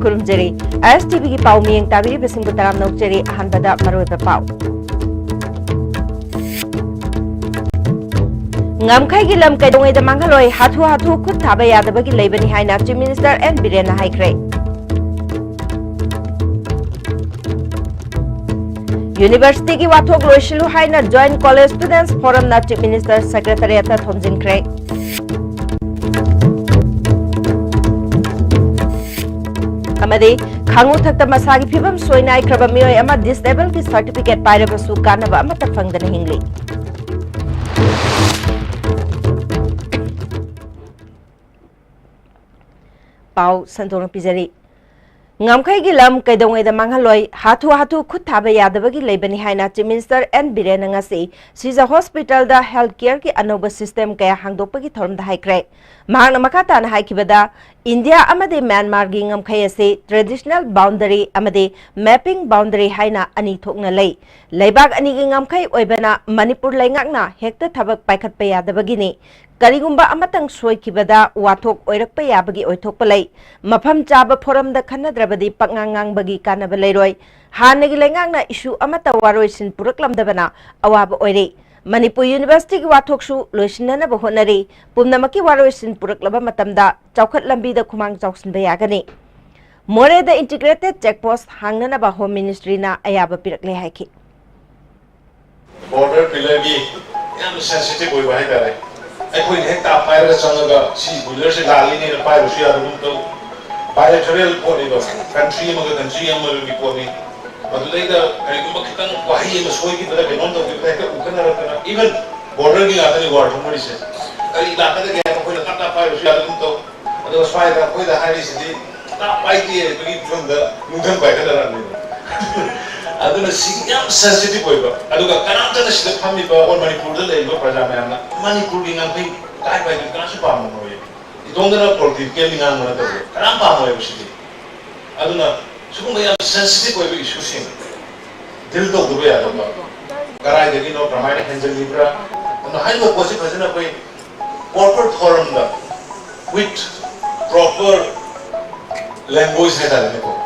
खुरुमजरी STV की पाउ मियंग ताबिरी busing बुताराम नौकचरी अहनबदा मरोइबा पाउ ngamkhai gi lam kaidongai da mangaloi hathu khut thaba yadabagi leibani haina Chief Minister N Birena haikre University ki wathok loisilu haina Joint College Students Forum na Chief Minister Secretariat ta thomjinkhre amade khangu thakta masagi phibam soinai kraba mioi ama disable ki certificate pairabasu kanaba amata fangdana hingli Pau Santong Pizari Ngamkai gi lam kaidongai da mangaloi hathu khut thaba yadabagi leibani haina Chief Minister N Birena ngasi Siza Hospital da healthcare ki anoba system kaya hangdokpagi thorum da haikre mahangna makata na haikibada India amade Myanmar gi ngamkai ase traditional boundary amade mapping boundary haina ani thokna lei leibak ani gi ngamkai oibana Manipur laingakna hekta thabak paikhatpa yadabagi ni Karigumba amatang soikibada wathok oirakpa yabagi oithokpa lei mafam chaba forum da khannadrabadi pangangang bagi kanaba leiroi hanagi lengangna issue amata waroisin puraklamdabana awaba oire Manipur University ki wathok su loisinna ba honari pumnamaki waroisin puraklaba matamda chawkhat lambi da khumang chawsinba yagani more the integrated checkpost hangnana ba home ministry na ayaba pirakle haiki border pillar gi yam sensitive oi bai dare अखोई ने ता pier चंगा सी Buhler से लाली ने pier Russia room तो bilateral pony दो country मग country अमर की pony मतलब इधर कहीं को कितन वाही में सोई की तरह बेनों तो कितना है उकना रहता है इवन बॉर्डर की आते हैं वार ठुमरी से कहीं इलाके के गया कोई ना ता पायर रुसिया रुम तो मतलब स्वाय का कोई दा हारी से ता पाई की है तो की जो मुझे पाई का रहने aduna siyam sensitive oiba aduga kanamtana sida phamiba or manipur da leiba praja mayamna manipur gi ngampai kai bai kana su pam moye idongana political ngang mana da kanam pam moye sidi aduna sugumba yam sensitive oiba issue sin dil do dube ya ba karai de no pramai handle libra no hai no posi phajana koi corporate forum da with proper language hai da ne ko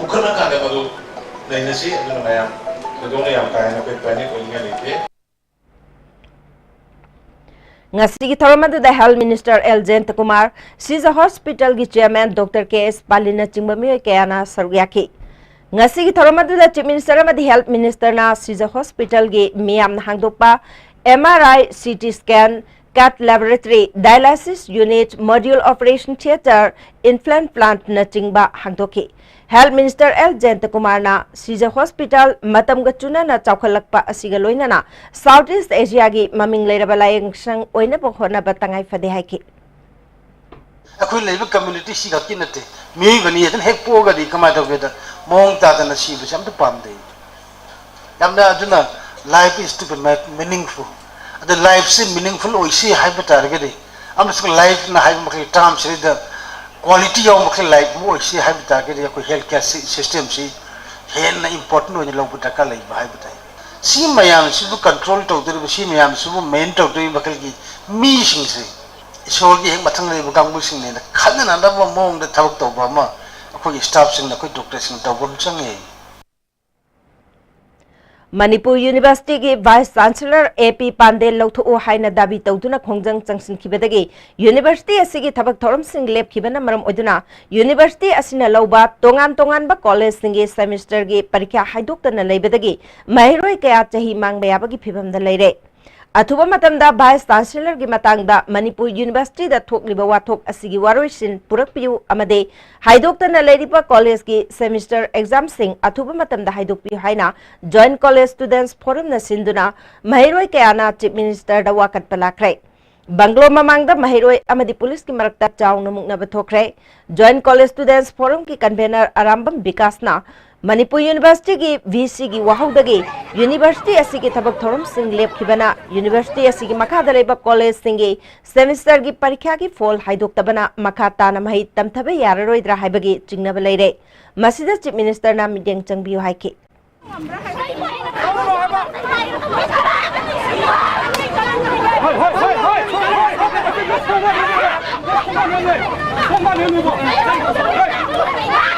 ukhana ka da adu Nasi aduna mayam aduna yam kaya na pepani ko inga lite Ngasi ki thoramadu da Health Minister L Jayant Kumar Siza Hospital gi Chairman Dr. K.S. Palina Chingbami kayana sarugyaki Ngasi ki thoramadu da Chief Minister amadi Health Minister na Siza Hospital gi miyam na hangdokpa MRI CT scan CAT laboratory dialysis unit module operation theater implant plant na chingba hangdoki Health Minister L Jayant Kumar na Siza Hospital matam ga chuna na chawkhalakpa asiga loina na Southeast Asia gi maming leiraba layang sang oina ba hona ba tangai fade haiki Akoi leiba community si ga kinate mi bani yen hek po ga di kama da beda mong ta da na si bu sam to pam de yamna aduna life is to be meaningful the life is meaningful oi si hai ba tar ga de am so life na hai ma ki term si da quality of my life more see have target ya ko healthcare system si hen na important no lo buta ka lai bai butai si mayam si bu control to de si mayam si bu main to de bakal gi mi sing si so gi hek mathang le bu kang bu sing ne khan na da ba mong da thawak to ba ma ko staff sing na ko doctor sing to bom chang e Manipur University ki Vice Chancellor AP Pandey Lotho haina dabi tawduna khongjang changsin khibadagi University asigi thabak thoram sing lep khibana maram oduna University asina loba tongan ba college singi semester gi parikha haidokna leibadagi mahiroi kaya chahi mangba yabagi phibam da leire Athuba matamda Vice Chancellor gi matangda Manipur University da thokliba wathok asigi waroisin purakpiu amade haidokna leiriba college gi semester exam sing athuba matamda haidokpiu haina Joint College Students Forum na sinduna mahiroi kayana Chief Minister da wakat palakrai Banglo mamangda mahiroi amadi police ki marakta chawna mukna bathokre Joint College Students Forum ki convener Arambam Bikasna Manipur University ki VC ki wahaudagi University asigi thabak thoram sing lep khibana University asigi makha daleba college singi semester ki parikha ki fall haidok tabana makha tana mahi tamthabe yararoi dra haibagi chingnaba leire masida Chief Minister na midyang changbiu haiki Hey!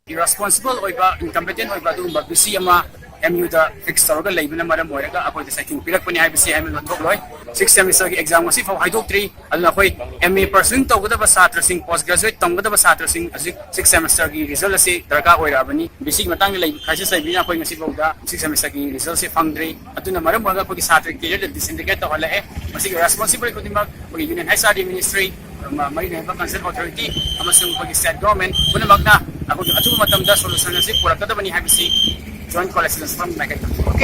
irresponsible oiba incompetent oiba du ba bisi ama MU da fix tawga leibna maram oiraga akoi da saking pirak pani hai bisi MU thok loi 6th semester ki exam ngasi fau haidok tri aduna khoi MA pursuing tawga ba satra sing post graduate tamga ba satra sing 6th semester ki result ase darka oira bani bisi matang lei crisis lai bina khoi ngasi fau da 6th semester ki result se fangdri aduna maram oiraga khoi satra ki da disintegrate to hala e masi responsible ko dimag khoi union HRD ministry mai ne ba concern authority amasung khoi state government kuna magna akoi atu matam da solution ase pura kada bani hai bisi joint college students from Megatron.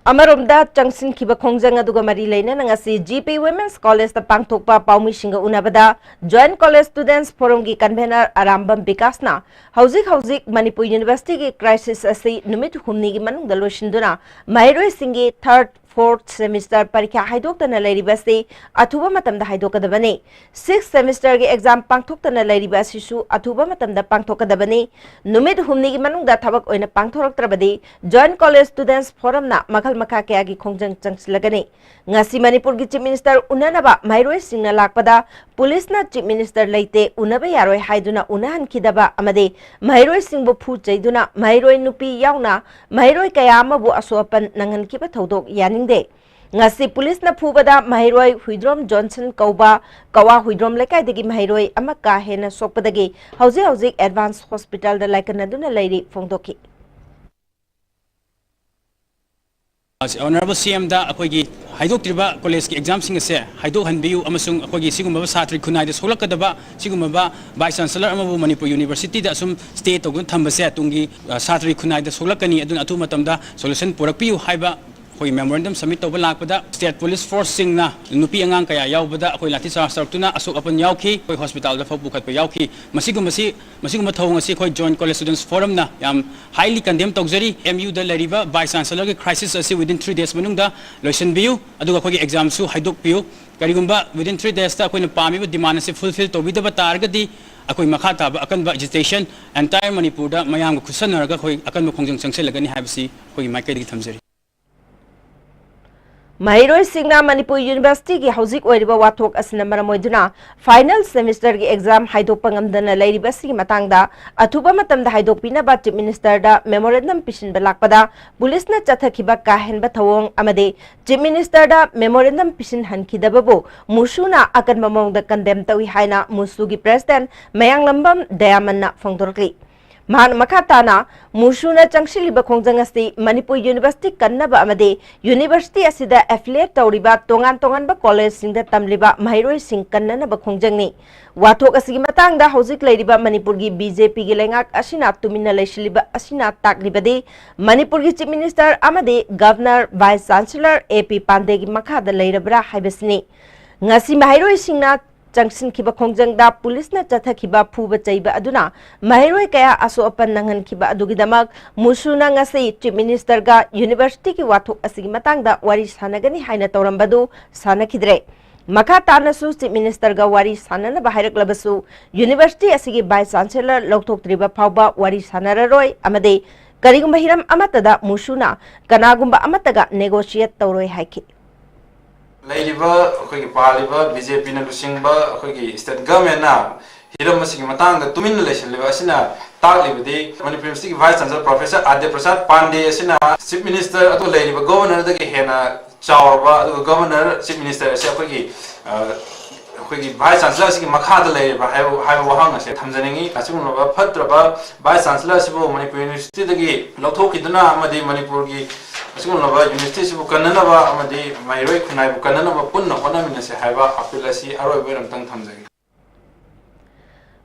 Amaromda Changsin Kiba Kongjang aduga mari leina ngasi GP Women's College ta pangthokpa paumi singa unabada Joint College Students Forum ki convener Arambam Bikasna hauzik Manipur University ki crisis asi numit humni ki manung dalosinduna Mairoi singi 3rd 4th semester parikha haidokna lairibasi athuba matamda haidokadabani 6th semester ki exam pangthokna lairibasi su athuba matamda pangthokadabani numit humni ki manungda thabak oina pangthoroktrabadi Joint College Students Forum na makhal makha kya ki khongjang changsilagani ngasi Manipur ki Chief Minister unanaba Mairoi singna lakpada police na Chief Minister leite unaba yaroi haiduna unahan khidaba amade Mairoi singbu phu chaiduna Mairoi nupi yauna Mairoi kayama bu asopan nangan kiba thodok yaning ngasi police na phubada Mahiroi Huidrom Johnson kawa Huidrom lekai degi Mahiroi amaka hena sokpadagi hauzik advanced hospital da laikanaduna lairi fongdoki Honorable CM da akoigi haidok triba college ki exam singa se haidok hanbiu amasung akoigi sigumba satri khunai da solakadaba sigumba vice chancellor amabu Manipur University da sum state ogun thambase atungi satri khunai da solakani adun atu matamda solution porakpiu haiba koi memorandum submit to balakpada state police force singna nupi angang kaya yaubada koi lati charge sartuna asok apan yauki koi hospital da fobu khat pa yauki masiguma thong asi koi joint college students forum na yam highly condemn tawjari MU da lariba vice chancellor ki crisis asi within 3 days manungda loisan biu aduga koi exam su haidok piu karigumba within 3 days ta koi na pami ba demand asi fulfill to bidaba targadi akoi makha ta ba akan ba agitation entire Manipur da mayam ko khusanaraga koi akan mo khongjang changselagani habsi koi mai kai thamjari Mahiroi Singna Manipur University ki hauzik oiriba wathok asina maramoiduna final semester ki exam haidokpa ngamdana lairibasi matangda athuba matamda haidokpina ba Chief Minister da memorandum pisinba lakpada police na chathakhiba kahenba thawong amade Chief Minister da memorandum pisin hankidababu musuna akan mamongda condemn tawi haina musugi president Mayang Lambam Dayamanna fongdorkli Makatana Musuna Changshiliba Kongjangasti Manipur University Kannaba Amade University Asida affiliate Tauriba Tongan ba college singda tamliba Mahiroi Sing Kannaba Kongjangni Wathok asigi matangda hauzik leiriba Manipur gi BJP gi lengak asina tumina leishiliba asina taklibade Manipur gi Chief Minister amade Governor Vice Chancellor AP Pandey gi makhada leirabra haibasni ngasi Mahiroi Singna Changsin kiba kongjangda police na chathakhiba phuba chaiba aduna Mahiroi kaya aso apan nangan khiba adugidamak musuna ngasi Chief Minister ga University ki wathok asigi matangda wari sanagani haina tawrambadu sanakhidre makha tanasu Chief Minister ga wari sanana bahairak labasu University asigi Vice Chancellor lokthok triba phawba wari sanararoi amade karigumba hiram amatada musuna kanagumba amataga negotiate tawroi haiki Laiba, Paliba, BJP Nusingba, state government now. Hiramasi Matang, the Tumin relation, Livasina, Talibadi, Manipur Vice Chancellor Professor Ade Prasad Pandey, Sina, Chief Minister, Atulay, Governor, the Hena, Chawba, Governor, Chief Minister, Sepaki, Vice Chancellor, Makada Lay, Hawanga, Tanzania, Asuma, Patraba, Vice Chancellor, Sibu, Manipur University, the Gate, Lotoki, Duna, Amadi, Manipurgi. University Bukanaba Amadi, my Rekunai Bukanaba Puna, Honaminasi Hava, Apilasi, Arab Tang Tanzania.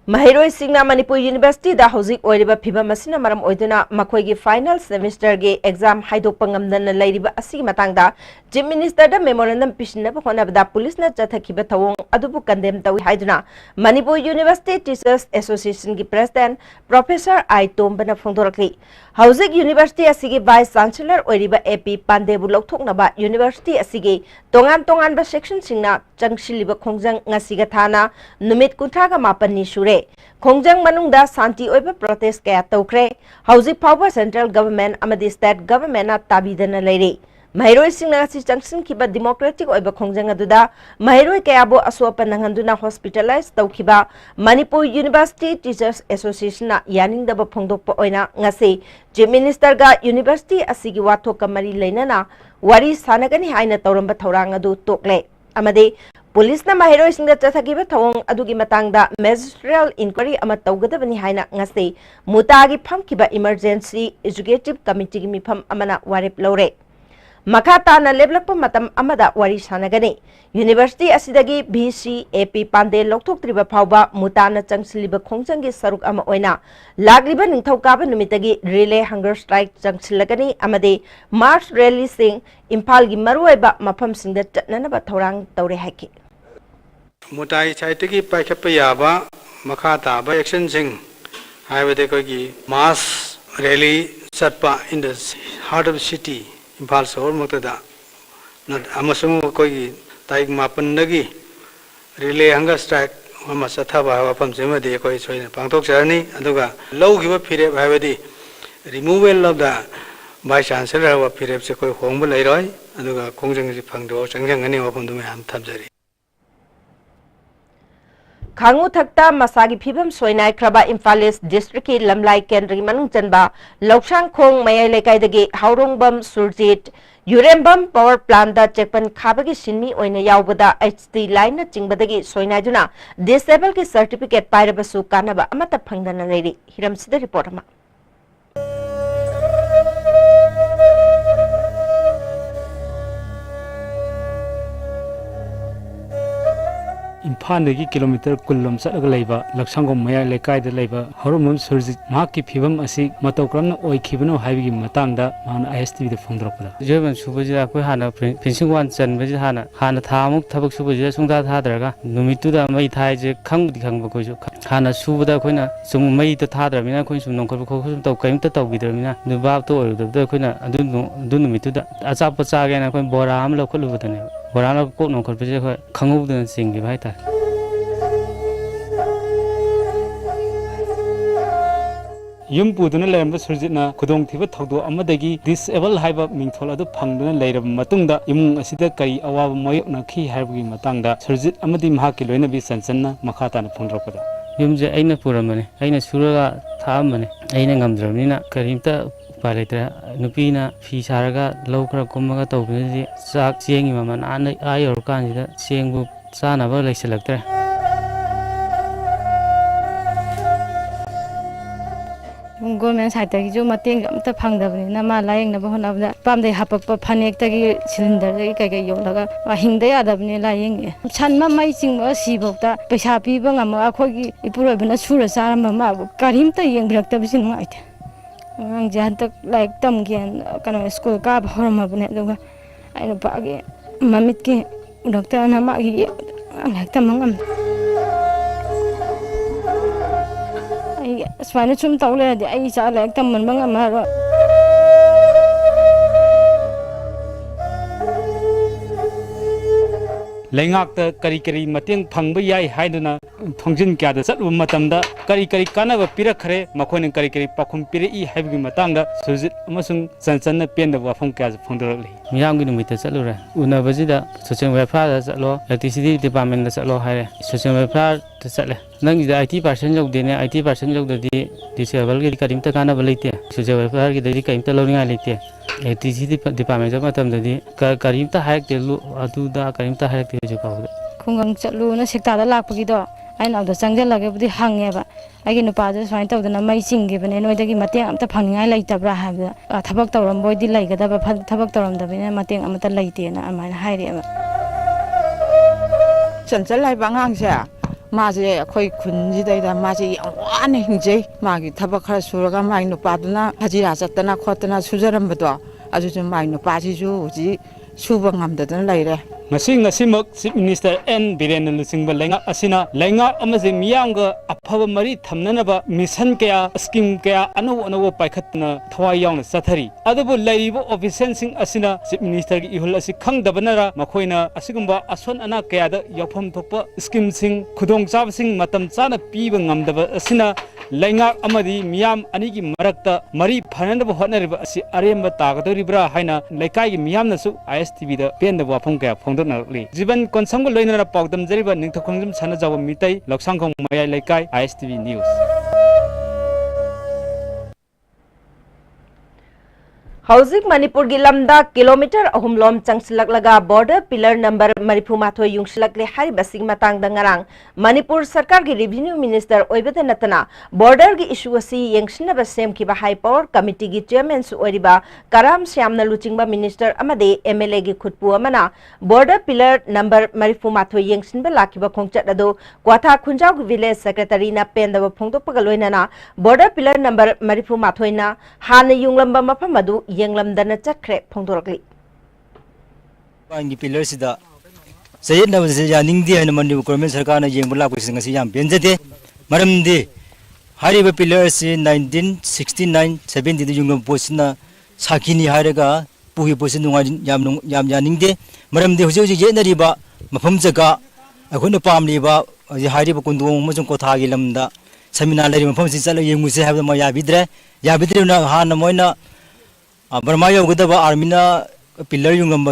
Mahiroi Singna Manipur University da hauzik oiriba phiba masina maram oiduna makhoi gi final semester ge exam haidokpa ngamdana lairiba asigi matangda Chief Minister da memorandum pisinna honabda police na chathakhiba thawong adubu condemn tawi haiduna Manipur University Teachers Association gi president Professor I Tombana phongdorakli hauzik university asigi vice chancellor oiriba AP Pandey bu lokthoknaba university asigi tongan ba section singna changshiliba khongjang ngasiga thana numit kunthraga mapani sure Kongjang manungda santi oiba protest kaya tawkre hauzik phawba central government amadi state government na tabidana leire Mahiroi singna si changsin kiba democratic oiba khongjang aduda mahiroi kayabo aswapa nanganduna hospitalize tawkiba Manipur University Teachers Association na yaningdaba phongdokpa oina ngasi Chief Minister ga University asigi wathoka mari leinana wari sanagani haina tawramba thorang adu tokle amade Police na mahiroi singda chathagiba thawong adugi matangda magisterial inquiry ama tawgadabani haina ngasi mutagi phamkiba emergency executive committee gi mifam amana warep lore Makata na leblakpa matam amada wari sanagani University asidagi BC AP pande lokthok triba phawba mutana changsiliba khongjangi saruk ama oina lagliba ningthokaba numitagi relay hunger strike changsilagani amade march rally sing imphal gi maruiba mafam singda chatnanaba thorang tawre haki Mutai chaitagi paikapa yaba makata ba action sing haibade ko gi mass rally satpa in the heart of the city Impal Sohor Muktada Amasung Koi Taik Mapandagi Relay Hunger Strike Masataba from Zimadi Koi Pangtok Journey Aduga Low give a period Havadi removal of the Vice Chancellor of a period Seco Home Leroy Aduga Kongjang Pangdo Changang upon the Man Tabzari. Kangu thakta masagi phibam soinai kraba Imphal district ki lamlai kendri manung chanba Lokshang khong mayai lekai dagi Haurongbam Surjit Urembam power plant da checkpan khabagi sinmi oina yaubada HT line na chingbadagi soinai juna disable ki certificate pairabasu kanaba amata phangdana leiri hiram sida report ama Imphal kilometer kulum sataga leiba Laksangom maya lekai da leiba Horomum Surjit mahaki phibam asi matokramna oikhibano haibigi matangda man ISTV da phongdropda Jeban subajira ko hana finishing one chan baji hana thamuk thabak subajira sungda thadraga numituda mai thai je khangdi khangba ko ju hana subada koina sum mai ta thadramina koin sum nongkor ko sum taw kaim ta tawgidramina nubab to orudabda koina adu numituda achapa chagena koin bora am lo khulubadane Borana ko nongkor baji ko khangubdan singi bhai ta Yum puduna leramba surjitna khudong thiba thawdo amadagi disable haiba mingthol adu phangduna leirab matungda imung asida kari awab moyokna khi haibagi matangda surjit amadi mahaki loinabi sanchanna makhata na phongdropada yumje aina puramane aina suraga thamane aina ngamdramnina karimta paletra nupina fi saraga lawkra komaga tawbini chak chengi maman ana ayor kanjida chengbu chana ba leiselaktra Government side tagi jo mating amta phangdabni na ma laing na bahon abda pamde hapakpa phanek tagi cylinder gi kai kai yolaga hingda yadabni laing chanma mai chingma sibokta paisa piba ngama akhogi ipurobna sura sarama ma karimta yengbraktabisi nuaite ang jantak like tam gen kana school ka horma bune duga aino pagi mamit ki doctor na ma gi like tam ngam Swana chum tawle di ai cha lek tam man bang amaro Lengakta kari mateng phangba yai haiduna thongjin kya da chatwa matamda kari kanaba pirakhare makhone kari pakhum pirei haibgi matangda Surjit amasung chanchanna penda wafam kya phongdorli miyamgi numita chalura unabajida social welfare da chalo electricity department da chalo haire social welfare da chale nang ida IT person jogdene IT person jogdadi disable gi karimta kana balaite social welfare gi dadi kaimta loringa leite electricity department jama tamdadi karimta haik de lu aduda karimta haik de jukawda khungang chalu na sekta da lakpagi do aina abda changjal lage budi hangeba agi nupa ja swain tawdana mai chingge bane noidagi mateng amta phangningai leitabra habda thabak tawram boidi leigadaba thabak tawram dabine mateng amta leite na amaina haireba chanchal lai bangang sa maje khoi khunji daida maje yawan hingjei magi thabak khara suraga mai nupa duna hajira chatana khotana sujaram bado aju mai nupa ji ju ji suba ngamdadana leire ngasimak Chief Minister N Biren Lusingba lenga asina lenga amaze miyanga aphaba mari thamnanaba mission kaya scheme kaya anu paikhatna thawai yauna sathari adabu laibo official sing asina Chief Minister gi ihul asi khangdabanara makhoina asigumba ason ana kaya da yapham thokpa scheme sing khudong chab sing matam chana piba ngamdaba asina lenga amadi miyam anigi marakta mari phananaba hotnariba asi aremba tagadoribra haina laikai gi miyamna su ISTV da penda wafam kaya phongdonarli jiban konsam go loinara pawdam jariba ningthokhongjum sana jawa mitai loksangkhong mayai laikai ISTV news Housing Manipur gi lamda kilometer ahumlom changsilaklaga border pillar number marifu mathoi yungsilakle hariba sing matangda ngarang Manipur sarkar gi revenue minister oibada natana border gi issue asi yengsinaba semkiba high power committee gi chairman su oiriba Karam Syamna luchingba minister amade MLA gi khutpu amana border pillar number marifu mathoi yengsinba lakiba khongchat ado kwatha khunjau gi village secretary na pendaba phongdokpaga loinana border pillar number marifu mathoi na hana yunglamba mafam adu yenglamdana chakre phongdorakli bangi pillar sida sayid na yaning ana mani government sarkar na yengbula ko singasi yam benjade maramdi hariba pillar si 1969 70 de yunglam posna sakini haraga puhi posin yam yaningde maramdi huji huji yenariba mafam jaga akhona pamliba hariba kundung mujung ko thagi lamda seminar lari mafam si chala yengmuse habda ma yabidre na hana moina Burma Yogadaba Armina pillar yungam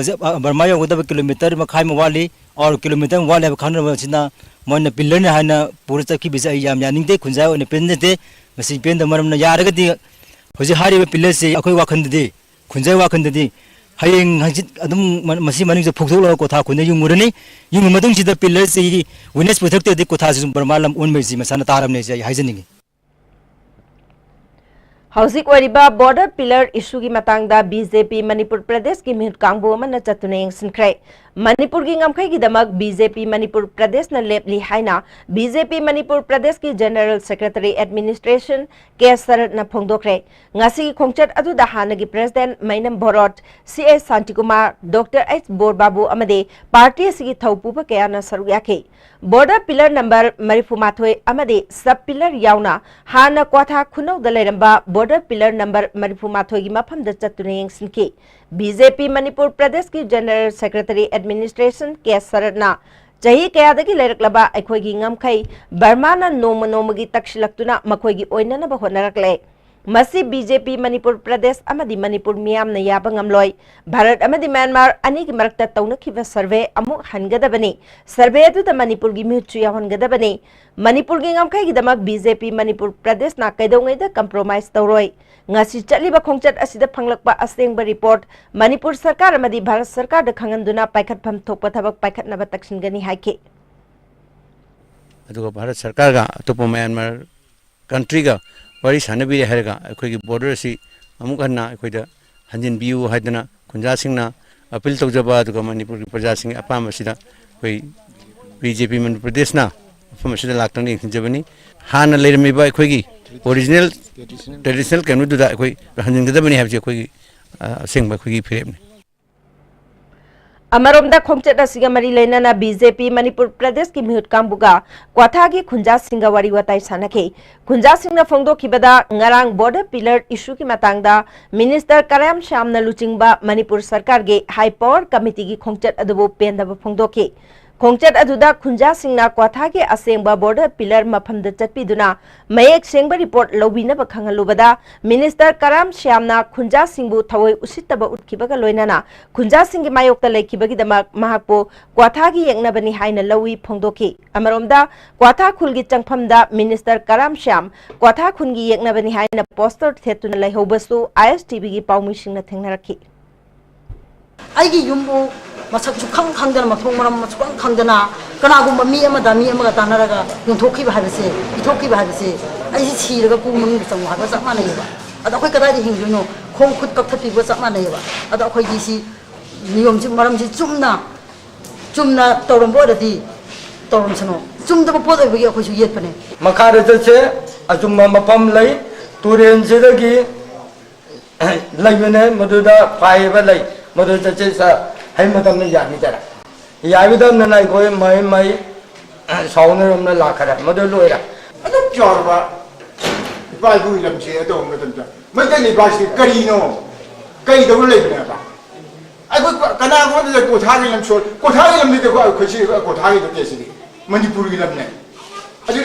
Burma Yogadaba kilometer makai mawali or kilometer wali have Kanavachina Mon pillar Hana Purta Kibisa Yam Yaninde Kunza and Pendete, Masi Pen the Maram Yaragati, Jose Hari Pillar say Akoi Wakandadi, Kunza Wakandadi, Haying Adam Masi Maning the Pukula Kota Kuna Yumurani, Yumadung the pillar say Winners protected the Kotas Burmalam Unmercy Masana Nesa Hizening. Housing Wariba border pillar issue ki matangda BJP Manipur Pradesh ki mihut kangbu amana chatuna yengsinkrai Manipur ki ngamkhai ki damak BJP Manipur Pradesh na lepli haina BJP Manipur Pradesh ki General Secretary Administration K Sarat na phongdokre ngasi ki khongchat adu da hana ki President Mainam Borot CS Santikumar Dr H Borbabu amade party si ki thaupuba kaya na saruyake border pillar number marifu mathoi amade sub pillar yauna hana kwatha khunau da leiramba border pillar number marifu mathoi gi mafam da chatuna yengsinki BJP Manipur Pradesh ki General Secretary Administration K Saratna Jahi kayadagi leiraklaba aikhoi gi ngamkhai Burma na noma gi takshilakuna makhoi gi oinana ba honarakle Masi BJP Manipur Pradesh amadi Manipur miyam na yaba ngamloi Bharat amadi Myanmar ani ki marakta taunakhiba survey amuk hangadabani survey adu da Manipur gi mihutu yahongadabani Manipur gi ngamkhai gi damak BJP Manipur Pradesh na kaidongai da compromise tawroi ngasi chaliba khongchat asida phanglakpa asengba report Manipur sarkar amadi Bharat sarkar da khanganduna paikhatpham thokpa thabak paikhatnaba taksingani haike aduga Bharat sarkar ga topo Myanmar country ga wari sanabi herga akhoi border si amuk hanna akhoi da hanjin biu haidana kunja singna appeal tawjaba aduga Manipur ki praja sing apam asida koi BJP Manipur Pradesh na apam asida laktang ni hinjabani hana leirmi ba akhoi gi original traditional kanu du da akhoi hanjin gadabani habje akhoi singba akhoi gi firemni Amaromda khongchat asiga mari leinana BJP Manipur Pradesh ki mihut kambuga kwatha gi khunja singa wari watai sanake khunja singna phongdo kibada ngarang border pillar issue ki matangda Minister Karam Syamna luchingba Manipur sarkar ge high power committee gi khongchat adubo pendaba phongdoke khongchat aduda khunja singna kwatha ge asengba border pillar maphamda chatpiduna mayek sengba report lobina ba khangalubada Minister Karam Syamna khunja singbu thawoi usitaba utkibaga loinana khunja singi mayokta leikibagi damak mahakpo kwatha gi yengnabani haina lawi phongdoki amaromda kwatha khulgi changphamda Minister Karam Syam kwatha khungi yengnabani haina poster thetuna laihobasu ISTV gi paumi singna thengnarakhi aigi yumbu masak chukang khangdana mathong maram chukang khangdana kanagumba mi amaga tanaraga yungthoki ba habese ithoki ba habese ai si chiraga pumung chang ha ba chakma nei ba ada khoi kadai di hingjuno khong khut kak thati ba chakma nei ba ada khoi gi si niyom ji maram ji chumna tawram bo dati tawram sano chumda ba podai ba khoi su yet pane makhara che ajumma mapam lai turen jedagi laibene maduda pai ba lai maduda che sa hai madam ne yani jara याबदम ना कोई मई मई साउनरम ना लाखरा मदो लोयरा अदम चारबा बाइबु लमचे अदो मतंता मदनी बासी करीनो कई दबु लेबनेबा अगो कना गो दे कोठागी लमसो कोठागी लमने दे को खसी कोठागी दे केसि मणिपुर की लमने अजि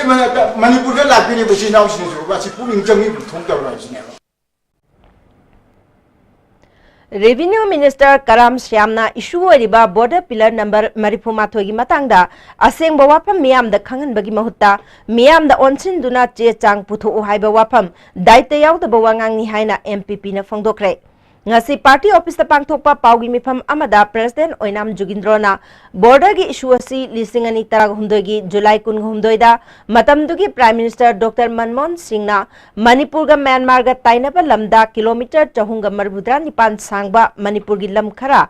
मणिपुर के लापिने बसी नाउसिने जो बासी पुलिंग जंगी थोंगदबा सिने रेवेन्यू मिनिस्टर कराम श्यामना इशू होइरिबा बॉर्डर पिलर नंबर 34 की मतंगदा असेंग वाफम मियाम द खंगनबगी महुत्ता मियाम द ओनसिनदुना चे चांग पुथो हाइबा वाफम दायित्व यावदबा वांगांगनी हाइना एमपीपी न फंगदोखरे ngasi party office ta pangthokpa paugi mifam amada president oinam jugindrona border gi issue asi lising ani tarag humdoi gi july 19 da matamdugi prime minister dr manmohan singh na manipur ga myanmar ga tainaba lamda kilometer 479 sangba manipur gi lam khara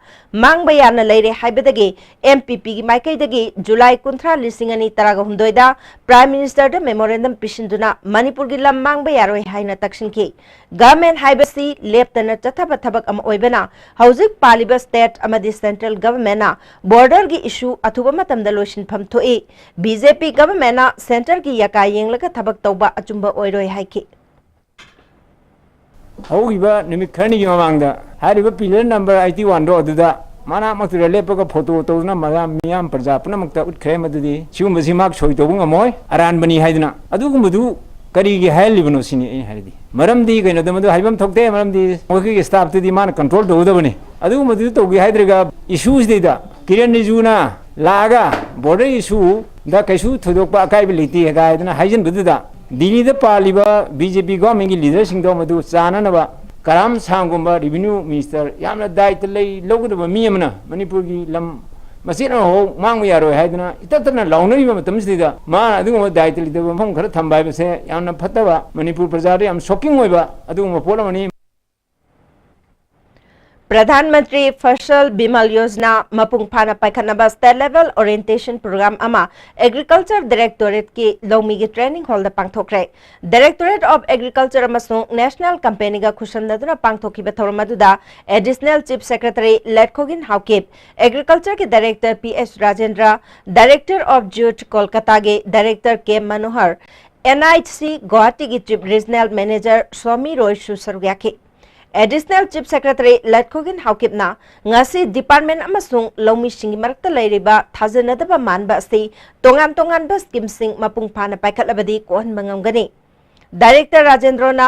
mangba yana leire haibadagi mpp gi maikai dagi july 19 lising ani tarag humdoi da prime minister da memorandum pishinduna manipur gi lam mangba yaroi haina takshinki government haibasi leptana chathaba थबक अम ओइबना हौजिक पालिबा state अमदी central government ना border की issue अथुबा मतमदा लोइसिनफम थोई BJP government ना centre की यका येंगलगा थबक तौबा अचुंबा ओइरोय हाइकी हौगिबा निमित खरनी की ममांगदा हारिबा pillar number 81 रो अदुदा माना मक्तुरा लेपगा photo तौना मगा मियाम प्रजा पुनमक्ता उठ्खरे मदुदी सिगुमबसी माक सोइ तौबु ngमोय अरान बनी हाइदना अदुगुमबदु करीगी हाइलिबनो सिनी ए हारिदी मरमदी कइनो दमदु हाइबम थोकते मरमदी मोखि स्टाफ तुदी मान कंट्रोल तौदबने अदुगुमदु तौगी हाइद्रगा इश्यूज देदा किरण रिजुना लागा बॉर्डर इशू दा कैसु थोदोकपा अकाइब लेती हेगायदना हाइजन बदुदा दिल्ली दा पालिबा बीजेपी गवर्नमेंट की लीडर सिंग दो मदु चाननबा कराम सांगुंबा रेवेन्यू मिनिस्टर यामना दायित्व लई लौगदबा मी अमना मणिपुर की लम मसीना हो मांग यारो हैदना इतना लाउनरी मतमसिदा मा अदुगुम दायित्व लिदबा मफम खरा थंबायबसे यामना फतबा मणिपुर प्रजारे याम शॉकिंग होइबा अदुगुम पोलमनी प्रधानमंत्री फसल बीमा योजना मपुंग फाना पाइखनबा स्टेट लेवल ओरिएंटेशन प्रोग्राम अमा एग्रीकल्चर डायरेक्टोरेट की लौमी की ट्रेनिंग हॉल दा पांगथोखरे डायरेक्टोरेट ऑफ एग्रीकल्चर अमसुंग नेशनल कंपनी का खुशमदुना पांगथोखिबा थौरमदुदा additional chief secretary Letkhogin Haokip agriculture के director PS Rajendra director of jute Kolkata के director K Manohar NIC Guwahati की chief regional manager Swami Roy सुसरुयाके एडिशनल चीफ सेक्रेटरी लटखोगिन हाउकिपना ngasi डिपार्टमेंट अमसुंग लौमी सिंगी मरक्ता लैरिबा थाजनदबा मानबा असि तोंगान तोंगान बस स्कीमसिंग मपुंग फाना पाइखतलबदी कोहन मंगमगनी डायरेक्टर राजेंद्रना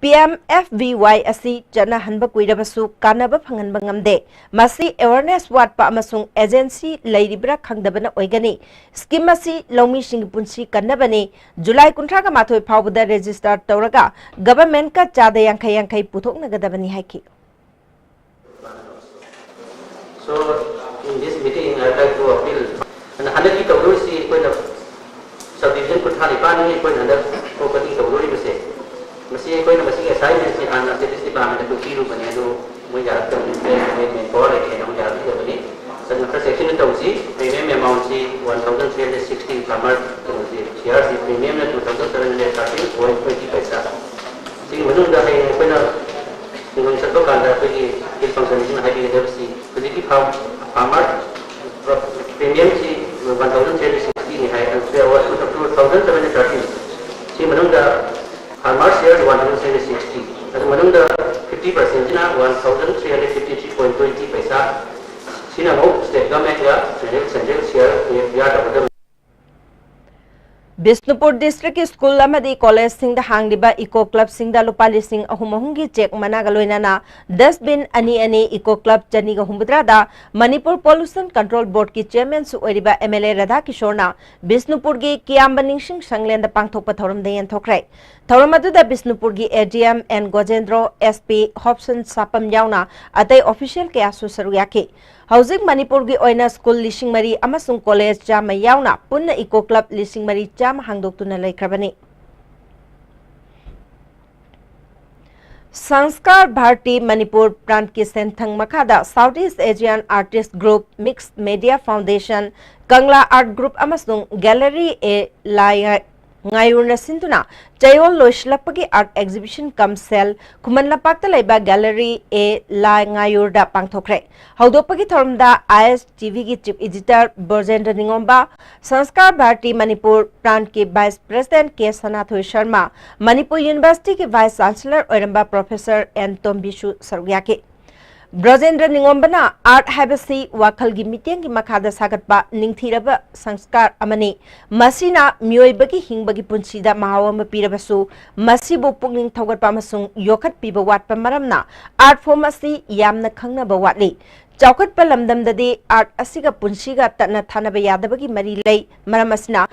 PMFVY असि चना हनबा कुइरबसु कानबा फंगनबा ngamde masi awareness watpa amasung agency लैरिब्रा खंगदबना ओइगनी स्कीम असि लौमी सिंग पुंसी कन्नबनी जुलाई 19 का माथोय फावबदा रजिस्टर तौरगा गवर्नमेंट का चादा यांखै यांखै पुथोकनगदबनी हाइकी So in this meeting I would like to appeal and handaki tawdurisi koina subdivision ko thani pani koina under property tawduri base masi koina masi assignment se an status department ko kiru bane do mo ya ta me ko re ke no ya ta bane san ka section tawsi premium amount si 1360 farmer tawsi share si premium na 2730.20 paisa si wanu da hai koina Dengan satu kanda pergi il function hari ini dari si jadi farmer premium si 1360 ni hai dan saya was to 2730 si menunda farmer share 160 dan menunda 50% na 1353.20 paisa sina mau state government ya central share ya dapat Bishnupur district school अमदी college सिंग हांगलिबा eco club सिंग लुपा लिसिंग अहुमहुंगी check मनागा लोइनाना dustbin अनि अनि इको क्लब चनीगा हुंबद्रादा मणिपुर पोल्यूशन कंट्रोल बोर्ड की चेयरमैन सु ओरिबा एमएलए राधा किशोरना बिष्णुपुर की कियामबनिंग सिंग संगलेंद पांगथोकपा थौरम देयन थोखरे थौरम अदुदा बिष्णुपुर की ADM N गोजेंद्रो SP Hobson Sapam यावना अतै ऑफिशियल के आसु सरुयाके हौजिक मणिपुर की ओइना स्कूल लिसिंग मरी अमसुंग कॉलेज चामा यावना पुन्ना इको क्लब लिसिंग मरी चामा हांगदोक्तुना लैख्रबनी संस्कार भारती मणिपुर प्रांत की सेंथंग मखादा South East Asian artist group mix media foundation Kangla art group अमसुंग गैलरी ए Ngayurna Sinduna, Jayol Loishlapagi Art Exhibition Come Sell, Kumanlapakta Laiba Gallery A La Ngayurda Pangthokre. Haudopagi Thormda IS TV ki Chief Editor Brajendra Ningomba, Sanskar Bharati Manipur Plant ke Vice President K. Sanathoy Sharma, Manipur University ke Vice Chancellor Oiramba Professor N. Tombishu Sarwyake. Brajendra Ningombana Art Habasi Wakalgi Meeting ki Makada Sagatpa Ningthiraba Sanskar Amani Masina Myoibagi Hingbagi Punsida Mahawama Pirabasu Masibu Pugning Thogatpa Masung Yokat Piba Watpa Maramna Art Form Asi Yamna Khangna Bawatli Chaukat Palamdam Dadi Art Asiga Punsiga Tatna Thanaba Yadabagi Mari Lay Maramasina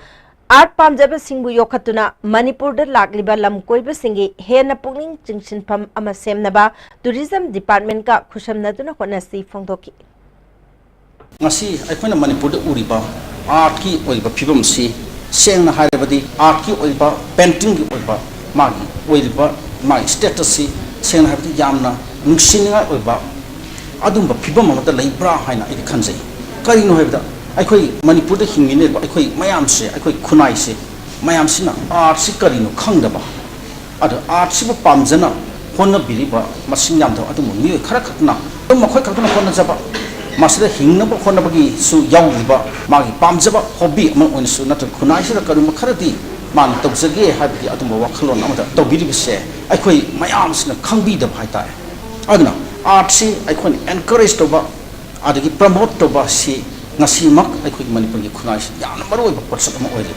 Art Pamjaba Singbu Yokatuna Manipur da Lakliba Lam Koiba Singi Hena Pugning Jingshin Pam Ama Semnaba Tourism Department ka Khushamnaduna Honasi Fongdoki Ngasi akhona Manipur da uriba art ki oiba phibam si sengna harebadi art ki oiba painting ki oiba magi oiba magi status si sengna harebadi yamna nungsinga oiba adumba phibam amata leibra haina idi khanjai karino hebda akhoi Manipur da hingine ba akhoi mayam se akhoi khunai se mayam sina art si karino khangdaba adu art si ba pamjana honna biriba masing yam tho adu mi khara khatna dum makhoi khatna honna jaba masida hingnaba honnabagi su yawliba magi pamjaba hobby amang onsu nat khunai sida karuma kharadi man tawjage habdi adumba wakhlon amada tawbiri bise akhoi mayam sina khangbi da bhaitai aduna art si akhoi encourage toba adagi promote toba si ngasi mak akhoi Manipur gi khunai si yamna maroi ba potsak ma oile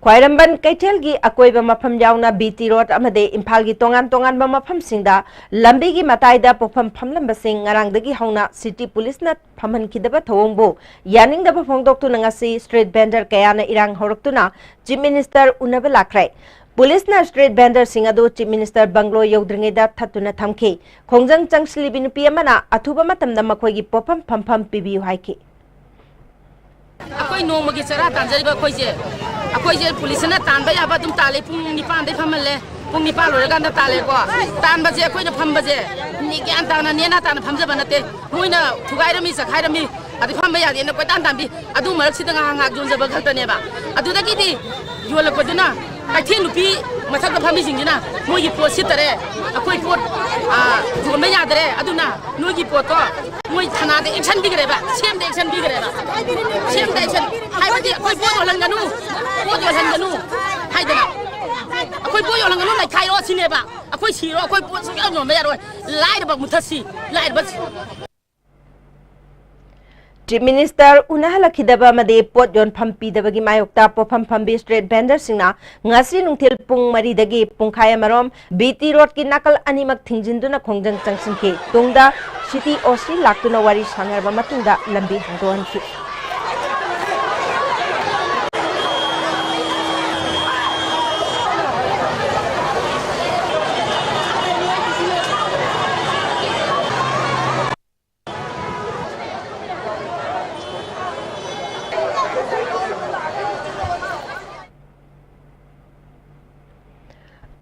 Kwairamban Kaitel gi akoiba mafam yauna BT Road amade Imphal gi tongan ba mafam singda lambi gi mataida pofam phamlamba sing ngarang dagi hauna city police na phamhan kidaba thongbo yaning daba phongdok tu ngasi street vendor kayana irang horaktuna chief minister unaba lakrai police na street vendor singado chief minister banglo yodringeda thatuna thamki khongjang changsli binupi amana athuba matamda makhoi gi pofam phampham pibiu haiki akoi nomagi chara tanjariba khoije akoi je police na tanba yaba dum tale pung nipan de phamalle pung nipan lore ganda tale ko tanba je akoi na phamba je ni gyan tana ne na tana phamja banate muina thugai rami sakhai rami adi phamba ya ne ko tan tambi adu marak sidanga hanga junja ba khakta ne ba adu da ki di yola ko duna kathi nupi mathak da phami jingina mogi pot sitare akoi pot jomba ya dare aduna nogi pot to moi thana de action bigre ba sem de action bigre ba sem de action hai ba di akoi pot holan ganu hai dana akoi pot holan ganu lai khai ro sine ba akoi siro akoi pot so ya no me ya ro lai ba muthasi lai ba Chief Minister Unahala Kidaba Made Pot Yon Pampi Dabagi Mayokta Popam Pambi Street Vendor Singna Ngasi Nungtil Pung Maridagi Pungkhaya Marom BT Road ki nakal animak thingjinduna khongjang changsinki tungda city OC laktuna wari sanarba matungda lambi hangdoanki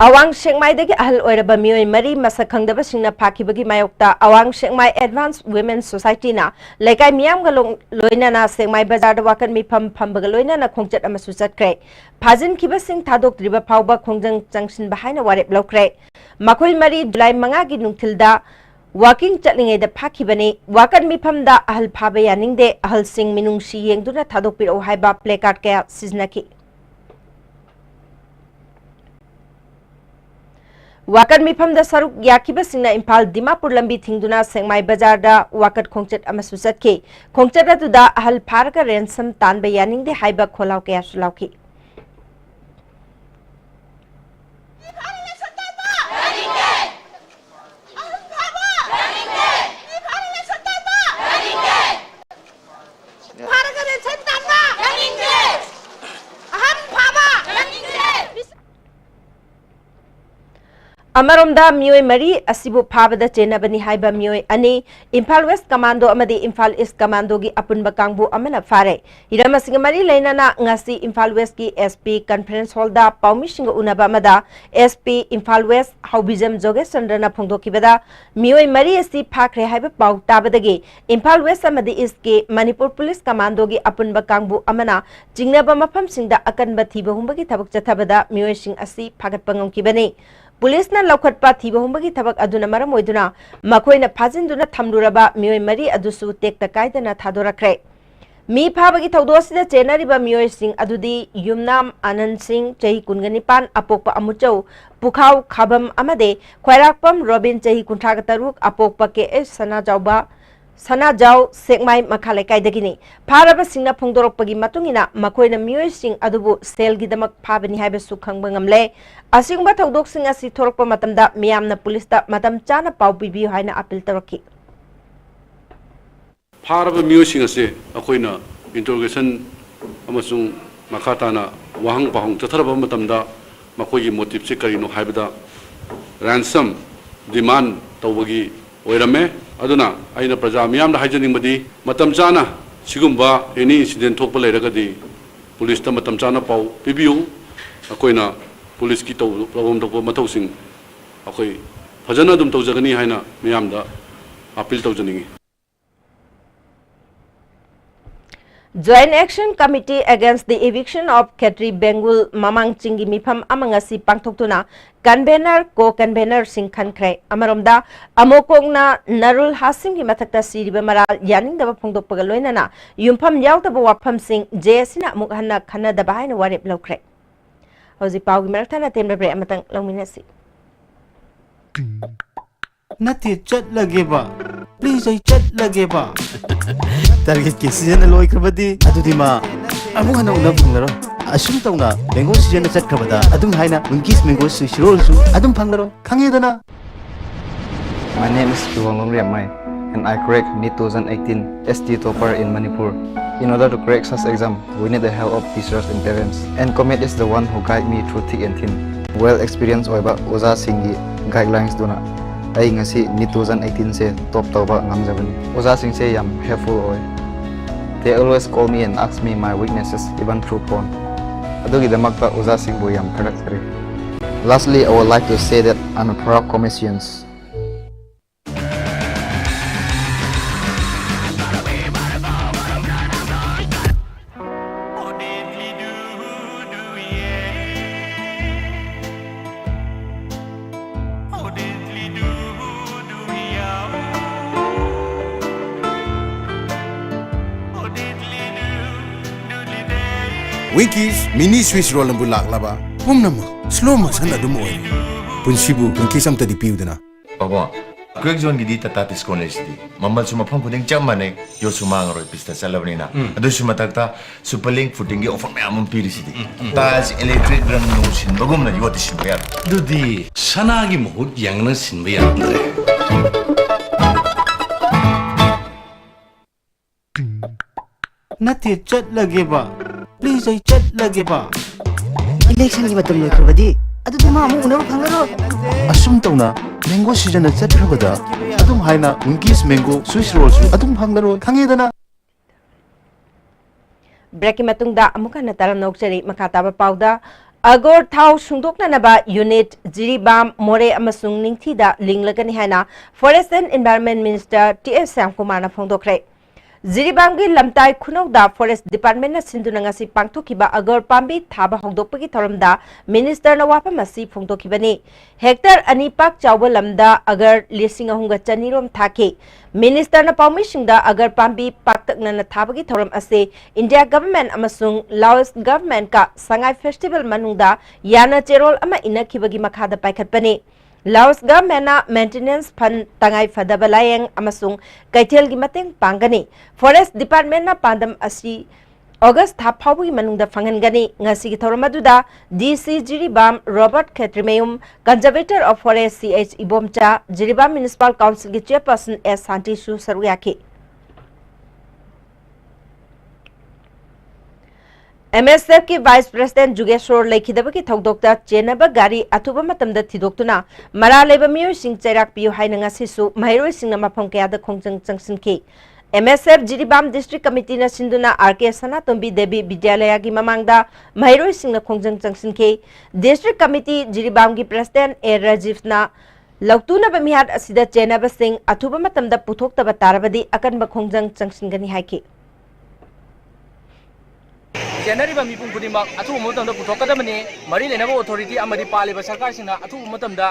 Awang Shengmai dagi ahal oiraba mioi mari masa khangdaba singna phakibagi mayokta Awang Shengmai Advanced Women's Society na lekai miyam ga loina na Shengmai Bazar da wakan mi phambaga loina na khongchat amasu chatkre phajin kiba sing thadok driba phawba khongjang changsin bahaina warep lokre makhoi mari July 5 gi nungthilda walking chatlingai da phakibani wakan mi phamda ahal phaba yaningde ahal sing minungsi yengduna thadok piro haiba placard kaya siznaki Wakat mifam da saruk yakiba singna Imphal Dimapur lambi thingduna Sengmai Bazar da wakat khongchat amasu satke khongchat atuda ahal pharga ransom tanba yaning de haiba kholau kaya sulauki अमरोमदा मियोय मरी असिबु फाबदा चेनबनी हाइबा मियोय अनि Imphal West commando अमदी इम्फाल ईस्ट कमांडो की अपुनबा कांगबु अमना फारे हिरामसिंग मरी लेनाना ngasi इम्फाल वेस्ट की एसपी कॉन्फ्रेंस हॉल दा पाउमिसिंग उनबा मदा एसपी इम्फाल वेस्ट हाउबिजम जोगे चंद्रना फोंदोकिबदा मियोय मरी असि फाखरे हाइबा पाउ ताबदगी इम्फाल वेस्ट अमदी ईस्ट के मणिपुर पुलिस कमांडो की अपुनबा कांगबु अमना चिंगनबा मफम सिंगदा अकनबा थीबा हुंबगी थबक चथबदा मियोय सिंग असि फागतपा ngomkibani पुलिस लौखटपा थीब हुंबगी थबक अदुना मरम ओइदुना मखोइना फाजिनदुना थमलुरबा मियोय मरी अदुसु तेक्ता कायदना थादोरखरे मी फाबगी थौदोसिदा चेनरिबा मियोय सिंग अदुदी युमनाम आनंद सिंह चही कुनगनिपान अपोकपा अमुचौ पुखाव खाबम अमदे ख्वैराकपम रोबिन चही कुंठागा तरुक अपोकपा के एस सनाजाव सेकमाई मखाले कायदगिनी फारबा सिंगना फोंदोरपगी मतुंगिना मखोइना मियोय सिंग अदुबु सेलगिदमक फाबनी हाइबसु खंगबा ngamle असिगुंबा थौदोकसिंग असि थोरकपा मतमदा मियामना पुलिसता मतम चाना पाउ पिबियु हाइना अपील तौरकी फारबा मियोय सिंग असे अखोइना इंटरोगेशन अमसुंग मखाताना वाहंग पाहंग चथरबा मतमदा मखोइगी मोटिव से करिनो हाइबदा रैंसम डिमांड तौबगी ओइरमे अदुना आइना प्रजा मियाम हाइजनिंगबदी मतम चाना सिगुंबा एनी इंसिडेंट थोकपा लेरगदी पुलिस ता मतम चाना पाउ पिबियु अखोइना पुलिस की तौबम तौबा मथौसिंग अखोइ फजना दुम तौजगनी हाइना मियामदा appeal तौजनिंगी Joint Action Committee Against the Eviction of Khetri Bengal Mamang Chingi Mifam Amangasi Pangtoktuna Convener Co-Convener Sing Khankre Amaromda Amokongna Narul Hasim ki mathakta siriba maral yaning daba phongdokpaga loinana yumpham yautaba wappham sing jesina amuk hanna khana daba haina warep lokre Hoji pawgi maraktana tembre bre amatang longminasi Nati chat lagi ba please I chat lagi ba target ki season loi krabadi adudi ma amu hana una phunglaro asum tawna mango season chat krabada adum haina unkis mango su shirol su adum phanglaro khange dana. My name is Chuwangong Riamai and I cracked NEET 2018 ST topper in Manipur. In order to crack such exam, we need the help of teachers and parents. And Comet is the one who guide me through thick and thin. Well experienced oiba oza singgi guidelines duna ai ngasi NEET 2018 se top tawba ngamjabani oza sing se yam helpful oi. They always call me and ask me my weaknesses even through phone. Adugi damakta oza sing bo yam kharak. Lastly, I would like to say that I'm a proud Cometians. Winkies mini Swiss roll ang bulak laba. Pumnama slow motion na dumoy. Punsibu Winkies am tadi piu dana. Papa, quick zone gidi tatatis college di. Mamal suma pam puding jam mane yo sumang roy pista salabni na. Ado suma takta superlink footing gi offer me amam piri sidi. Tas electric drum no sin bagum na yo tisin bayar. Dudi sanagi mohut yang na sin bayar andre. Nati chat lagi ba please I chat lagi ba election ki matam loikrabadi adudi ma amu una phanglaro asum tawna mango season chat krabada adum haina unkis mango swiss rolls adum phanglaro khange dana Breaking matungda amuka na taram nokchari makataba pauda Agor thau sungdokna naba unit Jiribam More amasung ningthida linglagani haina Forest and Environment Minister T.S. Samkumar na phongdokre Jiribam gi lamtai khunokda Forest Department na sinduna ngasi pangthokiba agar pambi thaba hongdokpagi thoramda minister na wapam asi phongdokibani hectar ani pak chawba lamda agar lising ahunga chanirom thake minister na pawmisingda agar pambi paktakna na thabagi thoram ase India government amasung Laos government ka Sangai festival manungda yana cherol ama inakibagi makhada paikhatpani Laos government na maintenance fund tangai fadabalayang amasung kaithel gi mateng pangani Forest Department na pandam asi August thaphawi manungda phangangani ngasi gi thoramaduda DC Jiribam Robert Khetrimayum Conservator of Forest CH Ibomcha Jiribam Municipal Council gi chairperson S Santi Su Saruyaki MSF की vice president Jugeshwar लेखिदब की थौदोक्ता चेनब गाड़ी अथुब मतमद थिदोक्तुना मरा लेब मियोय सिंग चैराक पियो हाइना ngasisu mahiroi singna mafam kayada khongjang changsinki MSF Jiribam District Committee na sinduna RK Sanatombi Devi Vidyalaya gi mamangda mahiroi singna khongjang changsinki District Committee Jiribam gi President A Rajiv na lautuna bamihat asida chenaba sing athuba matamda puthokta tarabadi akanba khongjang changsingani haiki जेनरीबा मिपुं खुदिमक अथु मतमदा पुथोकदबनी मरी लेनबो authority अमदी पालिबा सरकार सिंना अथु मतमदा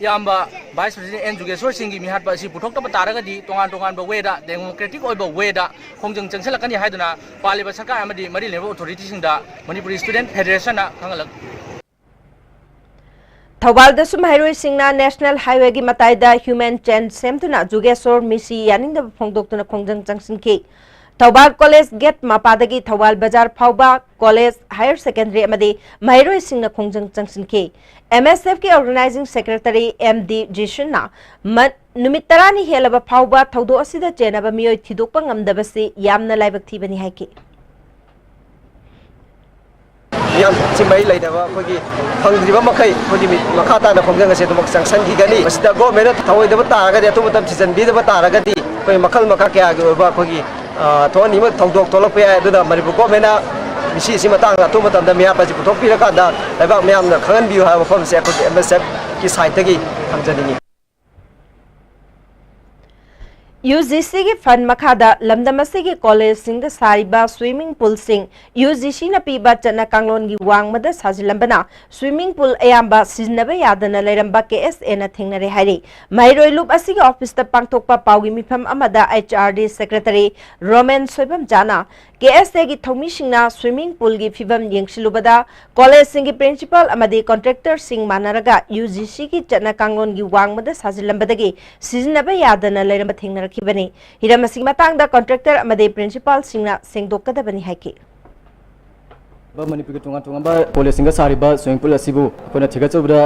याम्बा vice president N Jugeshwar सिंगी मिहाटबा असि पुथोकतबा तारगदी तोंगान तोंगान वेदा democratic ओइबा वेदा खोंजंग चंगसलकनी हाइदुना पालिबा सरकार अमदी मरी लेनबो authority सिंदा Manipuri student federation ना खंगलक थौबालदसु महरोई सिंगना national highway की मताइदा human chain सेमतुना Jugeshwar मिसी यानिंगदबा फोंदोक्तुना खोंजंग चंगसिनकी Thoubal college gate मपादगी Thoubal बाजार फाउबा college higher secondary अमदी महरोई सिंगना खोंजंग चंगसिनकी MSF की ऑर्गेनाइजिंग सेक्रेटरी MD जिशुना नुमित तरानी हेलब फाउबा थौदो असिदा चेनब मियोय थिदोकपा ngamdabasi यामना लाइबक थीबनी हाइकी याम चिमई लेदबा अखोगी फंगद्रिबा मखै अखोगी मखा ताना खोंजंग असे तुमक संक्शन खिगनी मसिदा गवर्नमेंट थवइदबा तारगदि अतुबतम थिजनबिदबा तारगदि कोई मखल मखा क्या गबा अखोगी थोनी म थौदोक थोलप याय दुदा मणिपुर गवर्नमेंट मिसी सि मतंग अतुबतम द मिया पाजि पुथोकपिरकादा लाइबा मियामना खंगनबियु हाबा फमसे अखोगी MSF की साइट तगी थमजनिंगी UGC की फंड मखादा लमदमसे की कॉलेज सिंग सारिबा स्विमिंग पूल सिंग UGC न पीबा चना कांगलोन की वांगमद साजिलंबना स्विमिंग पूल अयाम्बा सिजनबा यादना लेरंबा KSA न थिंगनरे हाइरे महरोई लुप असि की ऑफिस त पांगथोकपा पाउगी मिफम अमदा HRD सेक्रेटरी रोमन सोइबम जाना KSA की थौमी सिंगना स्विमिंग पूल की फिबम येंगसिलुबदा कॉलेज सिंग की प्रिंसिपल अमदी कॉन्ट्रैक्टर सिंग मानरगा UGC की चना कांगलोन की वांगमद साजिलंबदगी सिजनबा यादना लेरंबा थिंगनर बनी हिरमसी मतंगदा कॉन्ट्रैक्टर अमदे प्रिंसिपल सिंगना सेंगदोकदबनी हाइकी मणिपुर तोंगा तोंगा कॉलेज सिंग सारिबा स्विमिंग पूल असिबु कोना थिगचबदा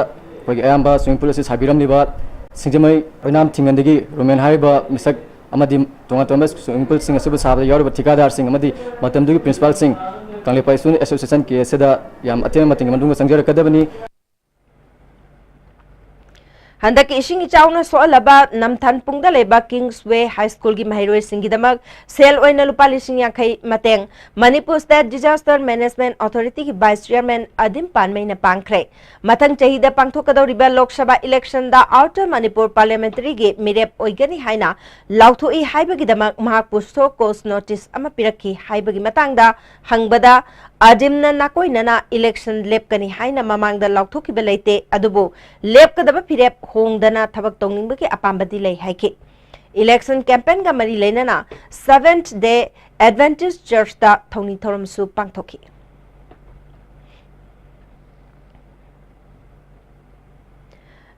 कोई अयाम्बा स्विमिंग पूल असि साबिरमनिबा सिंजमई ओइनाम थिंगनदगी रोमेन हाइबा मिसक अमदि तोंगा तोंगा स्विमिंग पूल सिंग असिबु साबदा यारबा ठिकादार सिंग अमदि मतमदुगी प्रिंसिपल सिंग कांगलेपा स्टूडेंट एसोसिएशन के सेदा याम अतेम मतिंग मंदुंग संजरकदबनी हंदक इशिंग इचाउना सोलबा नमथन पुंगदा लेबा किंग्सवे हाई स्कूल की महरोई सिंगिदमक सेल ओइना लुपा लिसिंग यांखै मतेंग Manipur state disaster management authority की वाइस चेयरमैन अदिम पानमैना पांखरे मथंग चहीदा पांगथोकदौरिबा लोकसभा इलेक्शन दा आउटर मणिपुर पार्लियामेंटरी की मिरेप ओइगनी हाइना लाउथोई हाइबगिदमक महाक पुस्तो कोस नोटिस अमा पिरखी हाइबगी मतंगदा हंगबदा अदिमना नाकोइनना इलेक्शन लेपकनी हाइना ममांगदा लाउथोकिबा लेते अदुबो लेपकदबा फिरेप होंगदना थबक तौनिंगबगी अपांबदी लै हाइके इलेक्शन कैंपेन का मरी लेना 7th डे एडवेंटिस्ट चर्च दा थौनी थौरमसु पांगथोकी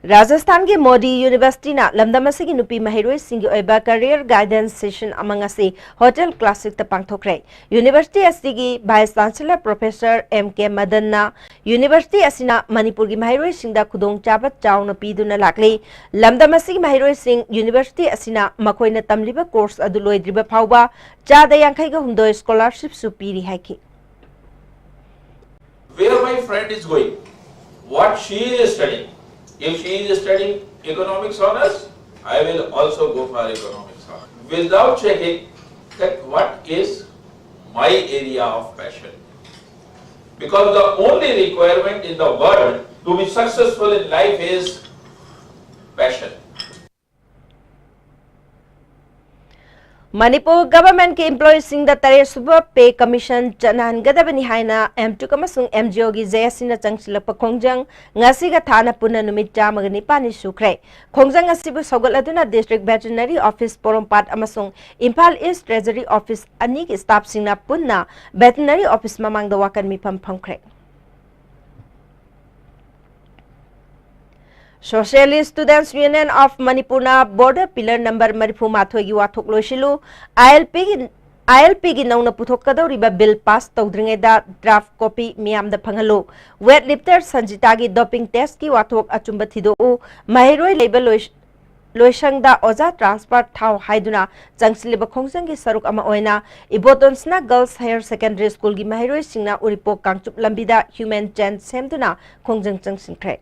राजस्थान के मोदी यूनिवर्सिटी ना लमदमसे की नुपी महरोई सिंगी ओइबा करियर गाइडेंस सेशन अमंगसे होटल क्लासिक त पांगथोकरे यूनिवर्सिटी असि की vice chancellor professor MK Madan ना यूनिवर्सिटी असिना मणिपुर की महरोई सिंगदा खुदोंग चाबत चाउन पीदुना लाकले लमदमसे की महरोई सिंग यूनिवर्सिटी असिना मखोइना तमलिबा कोर्स अदु लोइद्रिबा फाउबा चादा यांखैगा हुंदो स्कॉलरशिप सु पीरी हाइके Where my friend is going, what she is studying. If she is studying economics honors, I will also go for economics honors. Without checking that what is my area of passion. Because the only requirement in the world to be successful in life is passion. Manipur government के employees सिंह द तरे सुबह pay commission चनहनगदबनी हाइना M2 कमसुंग MGO की JSC चंगसिलप खोंजंग ngasiga थाना पुना नुमित 19 सुख्रे खोंजंग असिबु सौगलदुना डिस्ट्रिक्ट वेटरनरी ऑफिस पोरोमपाट अमसुंग इम्फाल ईस्ट ट्रेजरी ऑफिस अनि की स्टाफ सिंगना पुन्ना वेटरनरी ऑफिस ममांगद वाकन मिफम फंखरे Socialist Students Union of Manipur na border pillar number 34 gi wathok loisilu ILP gi nauna puthokadoriba bill pass tawdringeda draft copy miyam da phangalo weightlifter Sanjita gi doping test ki wathok achumba thido mahiroi label loisangda oja transfer thau haiduna changsiliba khongjanggi saruk ama oina ibotonsna girls higher secondary school gi mahairoi singna uripok kangchup lambida human chain semduna khongjang changsinkre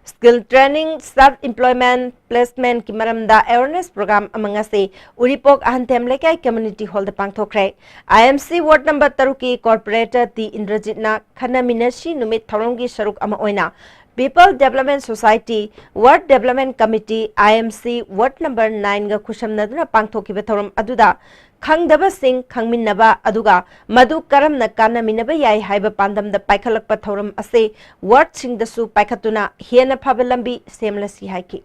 skill training start employment placement ki maramda awareness program amangase uripok ahantem lekai community hall da pangthokre IMC ward number 3 ki corporator ti indrajitna khanaminashi numit thoronggi saruk ama oina People Development Society Ward Development Committee IMC Ward number 9 ga khushamnaduna pangthokiba thoram aduda khangdaba sing khangminnaba aduga madu karamna kanaminaba yai haiba pandamda paikhalakpa thoram ase ward singdasu paikhatuna hiena phabalambi semlasi haiki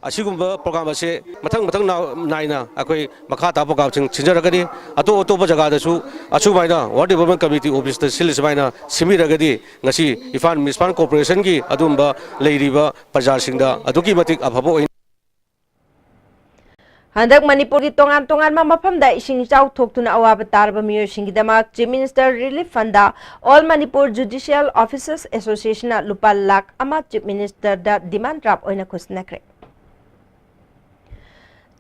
असिगुम्बा programme असे मथंग मथंग नाइना अखोई मखा तापो गावचिंग छिंजरगदी अतो अतोप जगादसु अचुबाइना वार्ड डेवलपमेंट कमिटी ऑफिस द सिलिसबाइना सिमिरगदी ngasi इफान मिसपान कॉर्पोरेशन की अदुम्बा लेरिबा प्रजासिंगदा अदुकी मतिक अफबो Handak Manipur ki tongan mafamda ising chau thoktuna awaba tarba miyoisinggidamak Chief Minister Relief Fund All Manipur Judicial Officers Association na lupa lakh ama Chief Minister da demand drop oina khusnakre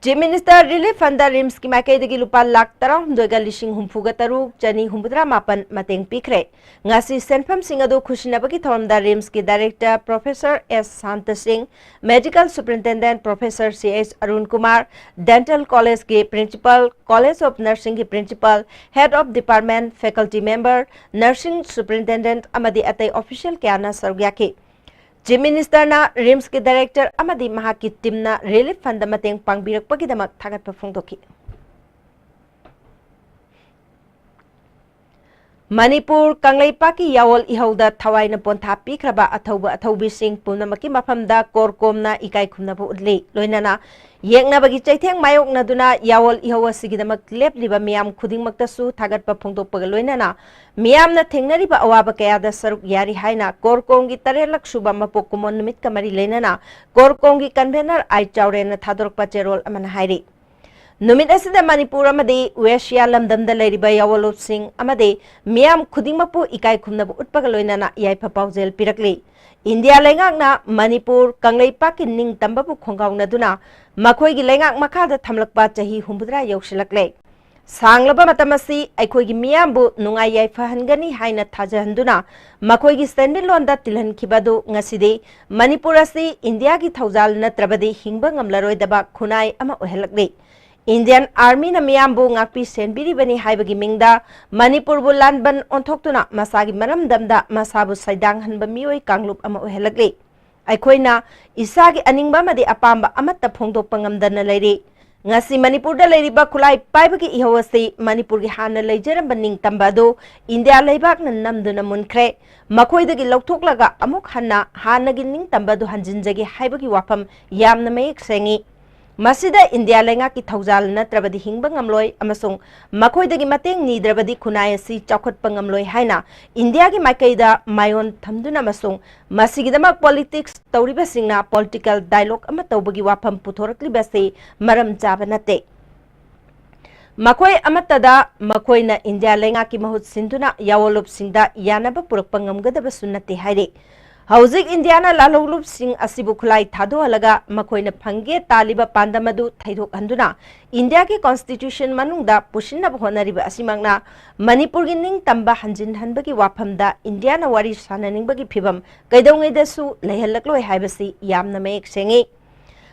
Chief Minister Relief Fund Rims ki makaidagi lupa lakh 13,837 chani humbudra mapan mateng pikre ngasi senfam singadu khushinabagi thormda Rims ki Director Professor S Santa Singh Medical Superintendent Professor C.H. Arun Kumar Dental College ki Principal College of Nursing ki Principal Head of Department Faculty Member Nursing Superintendent amadi atai official kyana sargyaki Chief Minister na Rims ki Director amadi mahaki team na Relief Fund mateng pangbirakpagidamak thagatpa phongdoki Manipur Kangleipaki Yawol Ihauda Thawaina Pontha Pikraba Athaubi Singh Punamaki Mafamda Korkomna Ikai Khumnabu Udli Loinana Yengnabagi Chaitheng Mayokna Duna Yawol Ihawa Sigidamak Lepliba Miam Khudingmaktasu Thagatpa Phongdokpaga Loinana Miamna Thengnariba Awaba Kayada Saruk Yari Haina Korkongi 3 lakh suba mapokkumon numit kamari Lenana Korkongi convener Ai Chaurena Thadorkpa Cherol Amana Hairi Numit asida Manipur amadi Westia lamdamda leiriba Yawolop Singh amadi Miam Khudingmapu Ikai Khumnabu Utpaga Loinana Yaipa Paujel Pirakli India lengakna Manipur Kangleipaki ning tambabu khongauna duna makhoigi lengak makhada thamlakpa chahi humbudra yausilakle Sanglaba matamasi aikhoigi miambu nungai yaifahangani haina thajahanduna makhoigi standalone da tilhankibadu ngasidi Manipur asi India gi thaujal natrabadi hingba ngamlaroidaba khunai ama ohelakle Indian Army na miyambu ngakpi senbiri bani haibagi mingda Manipur bu lanban onthoktuna masagi maramdamda masabu saidang hanba mioi kanglup ama ohelagli aikhoina isagi aningba madi apamba amatta phongdokpa ngamdana leiri ngasi Manipur da leiriba khulai paibagi ihawasi Manipur gi hana leijaramba ningtamba do India leibak na namduna munkhre makhoidagi loktoklaga amuk hanagi ningtamba do hanjinjagi haibagi wafam yamna mayek sengi Masida India lenga ki thaujal natrabadi hingba ngamloi amasung makhoidagi mateng nidrabadi khunai asi chawkhatpa ngamloi haina India gi maikaida mayon thamduna masung masigidamak politics tawriba singna political dialogue ama tawbagi wafam puthorakli base maram chaba nate Makhoi amatada makhoina India lenga ki mahut sinduna Yawolop singda yanaba purakpa ngamgadaba sunnati haire Hauzik Indiana lalolup sing asibu khulai thado alaga makoina phange taliba pandamadu thaidok handuna India ke constitution manungda pusinna bhonariba asimangna Manipur gi ning tamba hanjin hanbagi wafamda Indiana wari sananingbagi phibam kaidongeidasu leihalakloi haibasi yamna mek sengi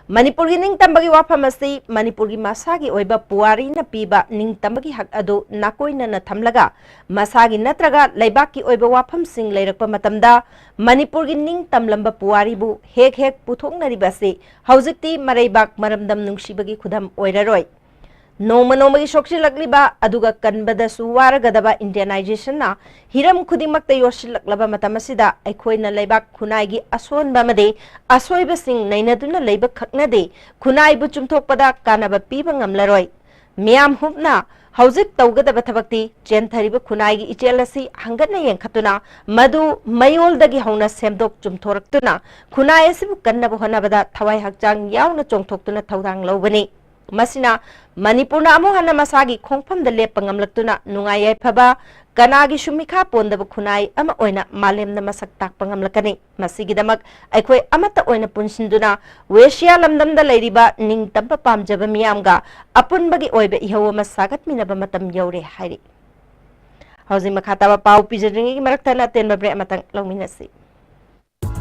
Manipur gi ning tambagi wafam asi Manipur gi masagi oiba puari na piba ning tambagi hak adu nakoina na thamlaga masagi natraga leibaki oiba wafam sing leirakpa matamda Manipur gi ning tamlamba puari bu hek puthoknariba se haujikti mareibak maramdam nungsibagi khudam oiraroi Nomagi shokshilakliba aduga kanbadasu waragadaba Indianization na hiram khudingmakta yoshilaklaba matamasida aikhoina leibak khunai asonba made asoiba sing nainaduna leibak khaknade khunai bu chumthokpada kanaba piba ngamlaroi miam hupna haujik tawgadaba thabakti chenthariba khunai gi ichelasi hangatna yenkhatuna madu mayoldagi hauna semdok chumthoraktuna khunai asibu kannaba honabada thawai hakjang yauna chongthoktuna thaurang lobani masina Manipurna amu hana masagi khongpham da lep pangamlaktuna nungai yai phaba kanagi shumikha pondaba khunai ama oina malemna masak tak pangamlakani masigidamak aikhoi amata oina punsinduna weshiya lamdamda leiriba ningtampa pamjaba miyamga apunbagi oiba ihawa masagat minaba matam yaure hairi hauji makhataba pau pijadringi maraktana tenba bre amatang longminasi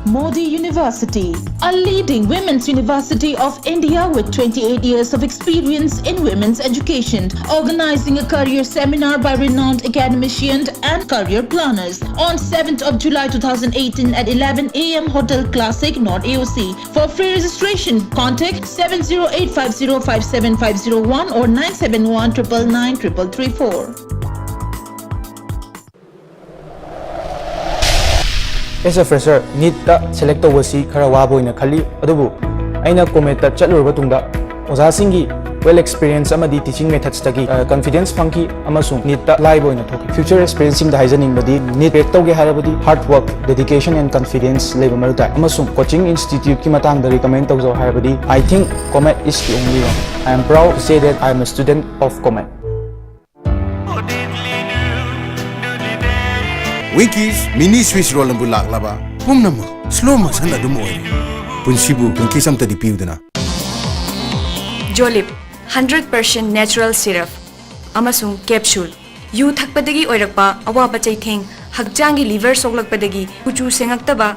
Modi University, a leading women's university of India with 28 years of experience in women's education, organizing a career seminar by renowned academicians and career planners on 7th of July 2018 at 11 a.m. Hotel Classic, North AOC. For free registration, contact 708505751 or 971999334. As a fresher, need ta select to wasi khara wabo ina khali adubu aina comet ta chalurba tungda oza singi well experience amadi teaching methods tagi confidence funky amasung need ta live oina thoki future experiencing the hygienic body need rate toge harabadi hard work dedication and confidence level maruta amasung coaching institute ki matang da recommend tawjo harabadi I think comet is the only one. I am proud to say that I am a student of comet. Winkies mini Swiss roll and bulak laba. Pumnama slow motion adum oil. Punsibu winkies am tadi piudana. Jolip 100% natural syrup. Amasung capsule. You thakpadagi oirakpa awaba chaitheng hakjangi liver soglakpadagi kuchu sengaktaba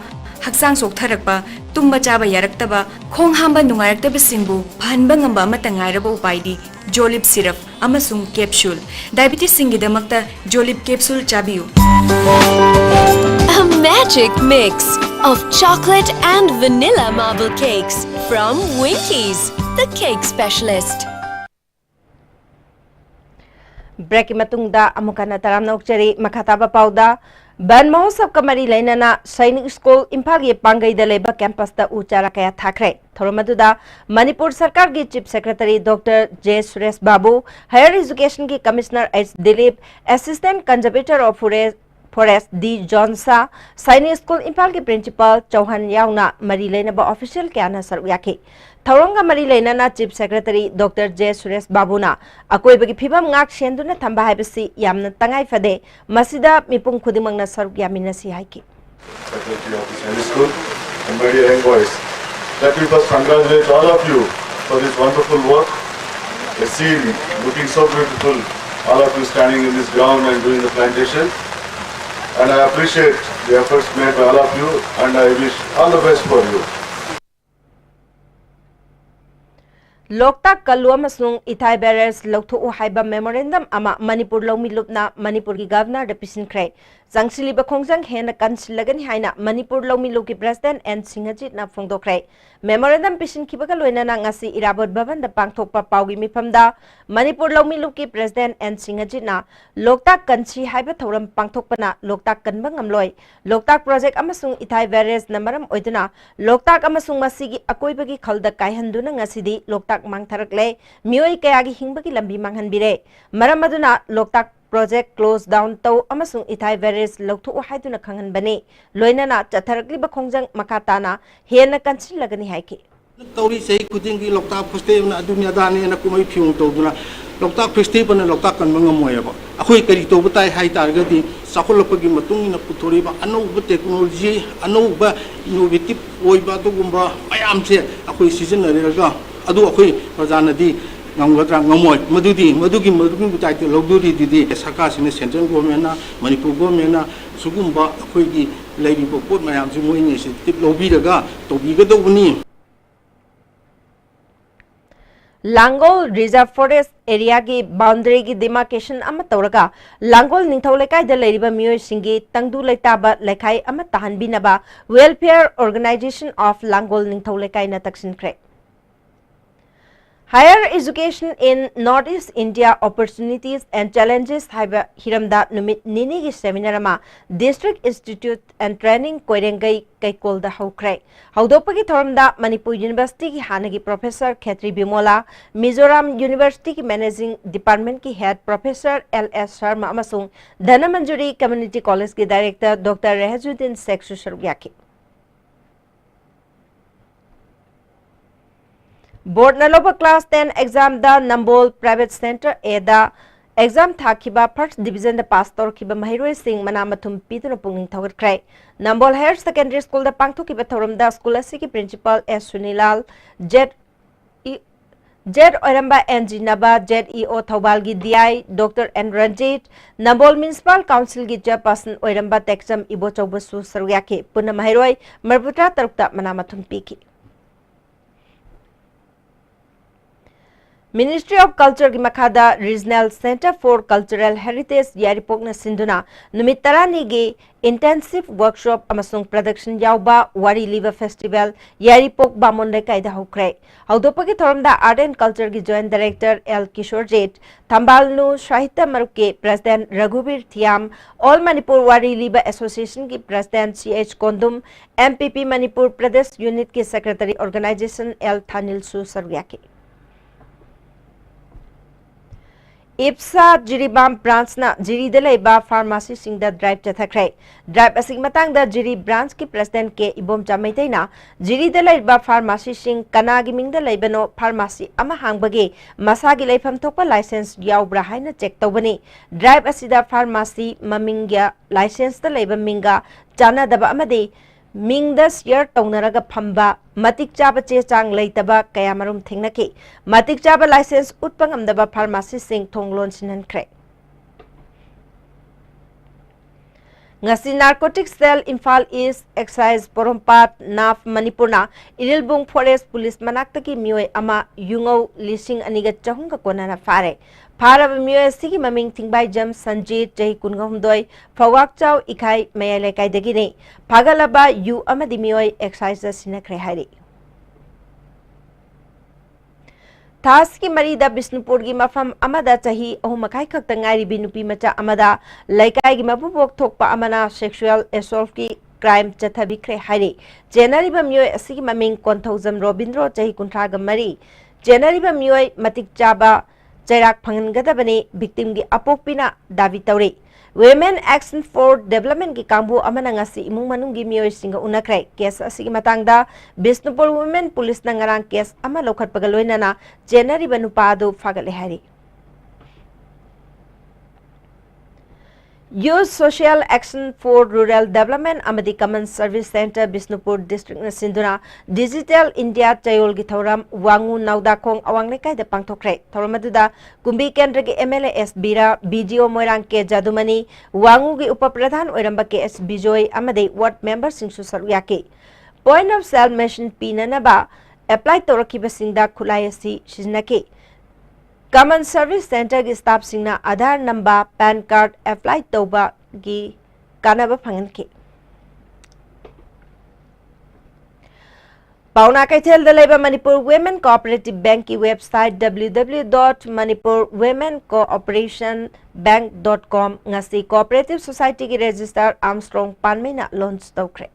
haksang soktharakpa tumba chaba yaraktaba khong hamba nungaraktaba singbu phanba ngamba matangairaba upaidi Jolip syrup amasung capsule. Diabetes singidamakta Jolip capsule chabiu. A magic mix of chocolate and vanilla marble cakes from Winkies, the cake specialist. Break matungda amukana taram nokchari makhataba pauda ban mahosab kamari lainana Sainik School Imphal ge pangai da leba campus da uchara kaya thakre thoromaduda Manipur Sarkar ge Chief Secretary Dr. J. Suresh Babu, Higher Education ge Commissioner H. Dilip, Assistant Conservator of Forest D. Johnsa, Sainik School Imphal ge Principal Chauhan Yauna Mari lainaba official kyana saru yake Thauranga Mari lainana Chief Secretary Dr. J. Suresh Babuna akoi bagi phibam ngak shenduna thamba haibasi yamna tangai fade masida mipung khudimangna saruk yaminasi haiki Secretary of the Sainik School and my dear envoys, let me first congratulate all of you for this wonderful work. The scene looking so beautiful, all of you standing in this ground and doing the plantation, and I appreciate the efforts made by all of you and I wish all the best for you. Loktak Kalu amasung Ithai Barriers Loktu Haiba Memorandum ama Manipur Lomi Lupna Manipur ki Governor da Pisinkre Zangsili Bakongjang Hena Kansilagani Haina Manipur Lomi Luki President and Singajit na Fongdokre Memorandum Pisin Kibaga Loinana ngasi Irabot Bhavan da Pangthokpa Paugi Miphamda Manipur Lomi Luki President and Singajit na Loktak Kansi Haiba Thoram Pangthokpana Loktak Kanbang Amloi Loktak Project amasung Ithai Barriers namaram oiduna Loktak amasung masigi akoibagi khalda kaihanduna ngasidi Loktak Mangtharakle Mioi Kayagi Hingbagi Lambi Manghanbire Maramaduna Loktak Project close down to amasung Ithai Barriers Loktu Haiduna Khanganbani Loinana Chatharakli Bakongjang Makatana Hena Kansilagani Haiki Tauri sei kudingi Loktak Festival na dunia dani na kumai phiung to duna Loktak Festival na Loktak kan mangamoy ba akoi kari to butai hai targati sakolopagi matung na puthori ba anouba technology anouba innovative oiba dugumba mayam se akoi season raga adu akoi prajanadi ngamgadra ngamoy madugi butai te logduri didi saka sine central government na Manipur government na sugumba akoi gi leiri bo pot mayam ji moi ni se tip lobi daga to biga dogni Langol Reserve Forest area ki boundary ki demarcation ama tauraga Langol Ningthau Lekai da leiriba miyoi singi tangdu leitaba lekai ama tahanbinaba Welfare Organization of Langol Ningthau Lekai na taksinkhre Higher Education in Northeast India Opportunities and Challenges Haiba Hiramda Numit Nini ki seminar ama District Institute and Training Koirengai Kaikolda Haukre Haudopagi Thoramda Manipur University ki Hanagi Professor Khetri Bimola Mizoram University ki Managing Department ki Head Professor L.S. Sharma amasung Dhanamanjuri Community College ki Director Dr. Rehazuddin Seksu Sharugyaki Board na loba class 10 exam da Nambol Private Center eda exam thakiba first division da pass torkiba mahiroi sing manamathum pituna pungning thawat Nambol Higher Secondary School da pangthokiba thorum da school asigi principal S Sunilal Jet Oiramba NG Naba Jet EO Thaubalgi DI Dr. N Ranjit Nambol Municipal Council gi chairperson Oiramba Texam Ibo Chaubasu Saryake Puna Mahiroi Marbutra Tarukta manamathum piki Ministry of Culture gi makhada Regional Center for Cultural Heritage Yaripokna Sinduna numit 10 gi intensive workshop amasung production yauba wari liba festival Yaripok Bamon Lekai da hokre haudopagi thoramda Art and Culture gi joint director L Kishorjit Tambalnu Shahita Maruke President Raghubir Thiam All Manipur Wari Liba Association ki President CH Kondum MPP Manipur Pradesh Unit ki Secretary Organization L Thanil Su Sarwyaki IPSA Jiribam branch na Jiri de laiba pharmacy sing da drive chathakrai drive asing matang da Jiri branch ki president ke ibom chamaitai na Jiri de laiba pharmacy sing kana gi ming da laibano pharmacy ama hangbage masa gi laifam thokpa license yaubra haina check tawbani drive asida pharmacy mamingya license da laiba minga chana daba amade Mingda share taunaraga phamba matik chaba che chang leitaba kaya marum thingnaki matik chaba license utpangamdaba pharmacy sing thonglon sinan kre ngasi narcotics cell Imphal East Excise Porompat Naf Manipurna Irilbung Forest Police manaktaki mioi ama yungau lising aniga chahunga konana fare Parab mioi sigi maming thingbai jam Sanjit Jahi Kungahumdoi Fawak Chow Ikai Mayale Kai Degini Pagalaba yu amadi mioi excise sinakre hari Taski Marida Bisnupur gi mafam amada chahi ahumakai khakta ngairi binupi macha amada laikai gi mabubok thokpa amana sexual assault ki crime chathabikre hari January ba mioi asigi maming Konthaujam Robindro chahi kunthra ga mari January ba mioi matik chaba Jairak Pangangadabani victim gi apokpina davi tauri Women Action for Development ki kambu amanangasi imung manung gi mioi singa unakrai case asigi matangda Bisnupur Women Police na ngarang case ama lokhat pagaloina na January banupado fagale hari Youth Social Action for Rural Development Amadi Common Service Center Bisnupur District na Sinduna Digital India Chayol gi thoram wangu nauda khong awanglekai da pangthokre thoramaduda kumbi kendra gi MLAS Bira BDO Moirang ke Jadumani wangu gi upapradhan oiramba ke S Bijoy amadi ward member singsu saruyaki point of sale machine pinanaba apply torakiba singda khulayasi sijnaki Common Service Center ki staff singna Aadhaar number PAN card apply toba gi kanaba phanganki Pauna Kaithel da laiba Manipur Women Cooperative Bank ki website www.manipurwomencooperationbank.com ngasi cooperative society ki register Armstrong Panmena launch tawkre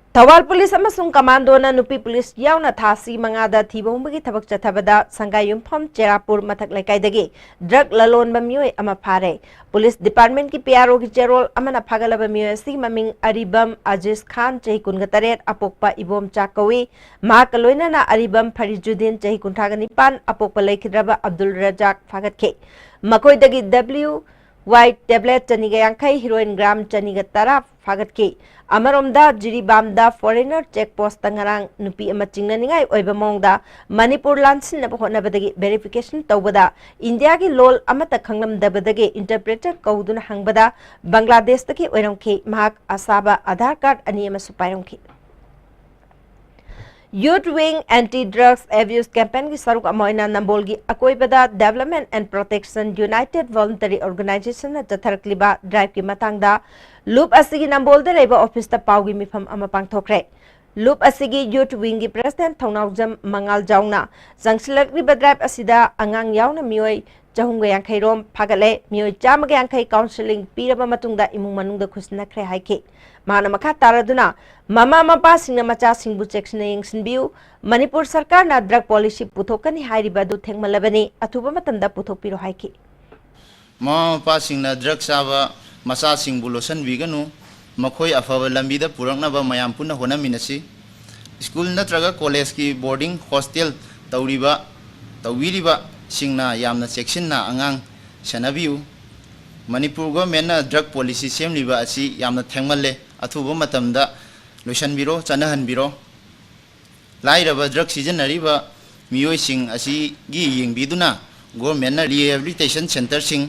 Thawal Police amasung commando na nupi police yauna thasi mangada thibongbagi thabak chathabada Sangayum Phom Cherapur mathak lekaidagi drug lalon bamioi ama phare Police Department ki PRO ki cherol amana phagala bamioi si maming Aribam Aziz Khan chahi kungatare apokpa ibom chakawi ma kaloina na Aribam Farijudin chahi kunthaganipan apokpa lekhidraba Abdul Razak phagatke makoidagi W White tablet chaniga yankai heroin gram chaniga tara phagatke Amaromda Jiribamda foreigner check post tangarang nupi ama chingnaningai oiba mongda Manipur lansin na honabadagi verification tawbada India ki lol amata khanglam dabadagi interpreter kauduna hangbada Bangladesh taki oiramke mahak asaba Aadhaar card ani ama supairomke Youth Wing Anti-Drugs Abuse Campaign ki saruk amoina Nambol gi akoibada Development and Protection United Voluntary Organization na chatharakliba drive ki matangda Loop asigi Nambol da laiba office ta pawgi mifam ama pangthokre Loop asigi Youth Wing ki President Thongnaujam Mangal Jaungna Jangsilakriba drive asida angang yauna mioi chahunga yankhai rom phagale mioi chamaga yankhai counseling piraba matungda imung manungda khusnakre haike Mana makha taraduna mama mapa singna macha singbu checksina yengsinbiu Manipur sarkar na drug policy puthokani hairibadu thengmalabani athuba matamda puthokpiro haiki mama mapa singna drug saba macha singbu losan biganu makhoi afaba lambida puraknaba mayam punna honaminasi school नत्रगा college की boarding hostel तौरीबा सिंगना यामना चेक्सिनना अंगांग सनाबियु Manipur government drug policy सेमलिबा असि यामना थेंगमल्ले अथुबा मतमदा लोसनबिरो चनहनबिरो लाइरबा ड्रग सिजनरिबा मियोइसिंग असि गी यिंगबिदुना गवर्नमेंट रिहेबिलिटेशन सेंटर सिंग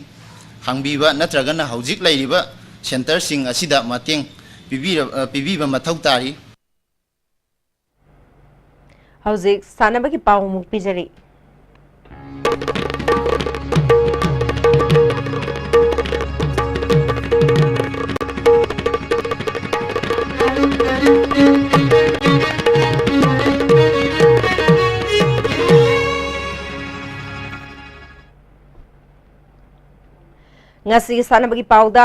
हांगबिबा नत्रगना हौजिक लाइरिबा सेंटर सिंग असिदा मतेंग पिबीबा मथौ तारी हौजिक सानबगी पाउ मुक पिजरी ngasi sanabagi pauda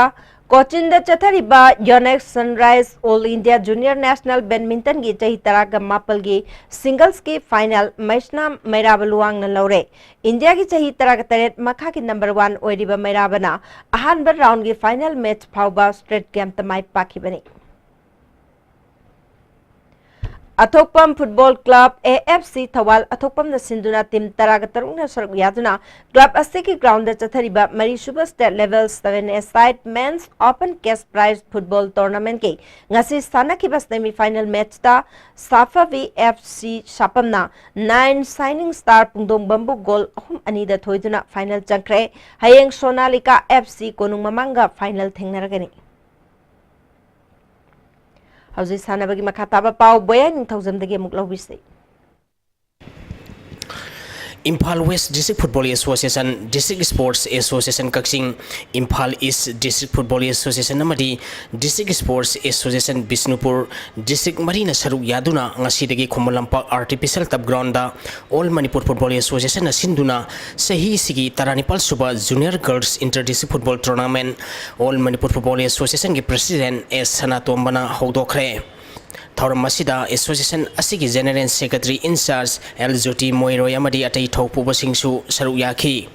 कोचिन चथरीबा Yonex sunrise all India junior national badminton की चाही तरागा मापल की सिंगल्स की फाइनल मैचना मैराबलुआंग लौरे इंडिया की चाही तरागा तरेट मखा की नंबर 1 ओइरिबा मैराबना अहानबा राउंड की फाइनल मैच फाउबा स्ट्रेट गेम तमाई पाखिबनी अथोपम फुटबॉल क्लब AFC थवाल अथोपम न सिंधुना टीम तरागा तरुंगना सरग यादुना क्लब अस्ते की ग्राउंड चथरीबा मरीसुबा state level 7A side men's open cash prize football tournament के ngasi सानाखिबा सेमीफाइनल मैच ता साफावी FC शापमना 9 साइनिंग स्टार पुंगदोंग बंबू गोल अहुम अनीदा थोइदुना फाइनल चंख्रे हयेंग सोनालिका FC कोनुंग ममांगा फाइनल थेंगनरगनी हौजी सानबगी मखाताबा पाउ बोया निंथौजमदगी मुक लौबिसे Imphal West District Football Association, District Sports Association Kaksing, Imphal East District Football Association Namadi, District Sports Association Bisnupur, District Marina Saruk Yaduna, Ngasidagi Komolampa Artificial Tap Ground da, All Manipur Football Association Sinduna, Sahi Sigi Taranipal Suba Junior Girls Inter-District Football Tournament, All Manipur Football Association ki President S. Sanatombana Hodokre. Thauram masida association asigi general secretary in charge L.Jyoti Moiro Yamadi atai thaupuba singsu saru yaki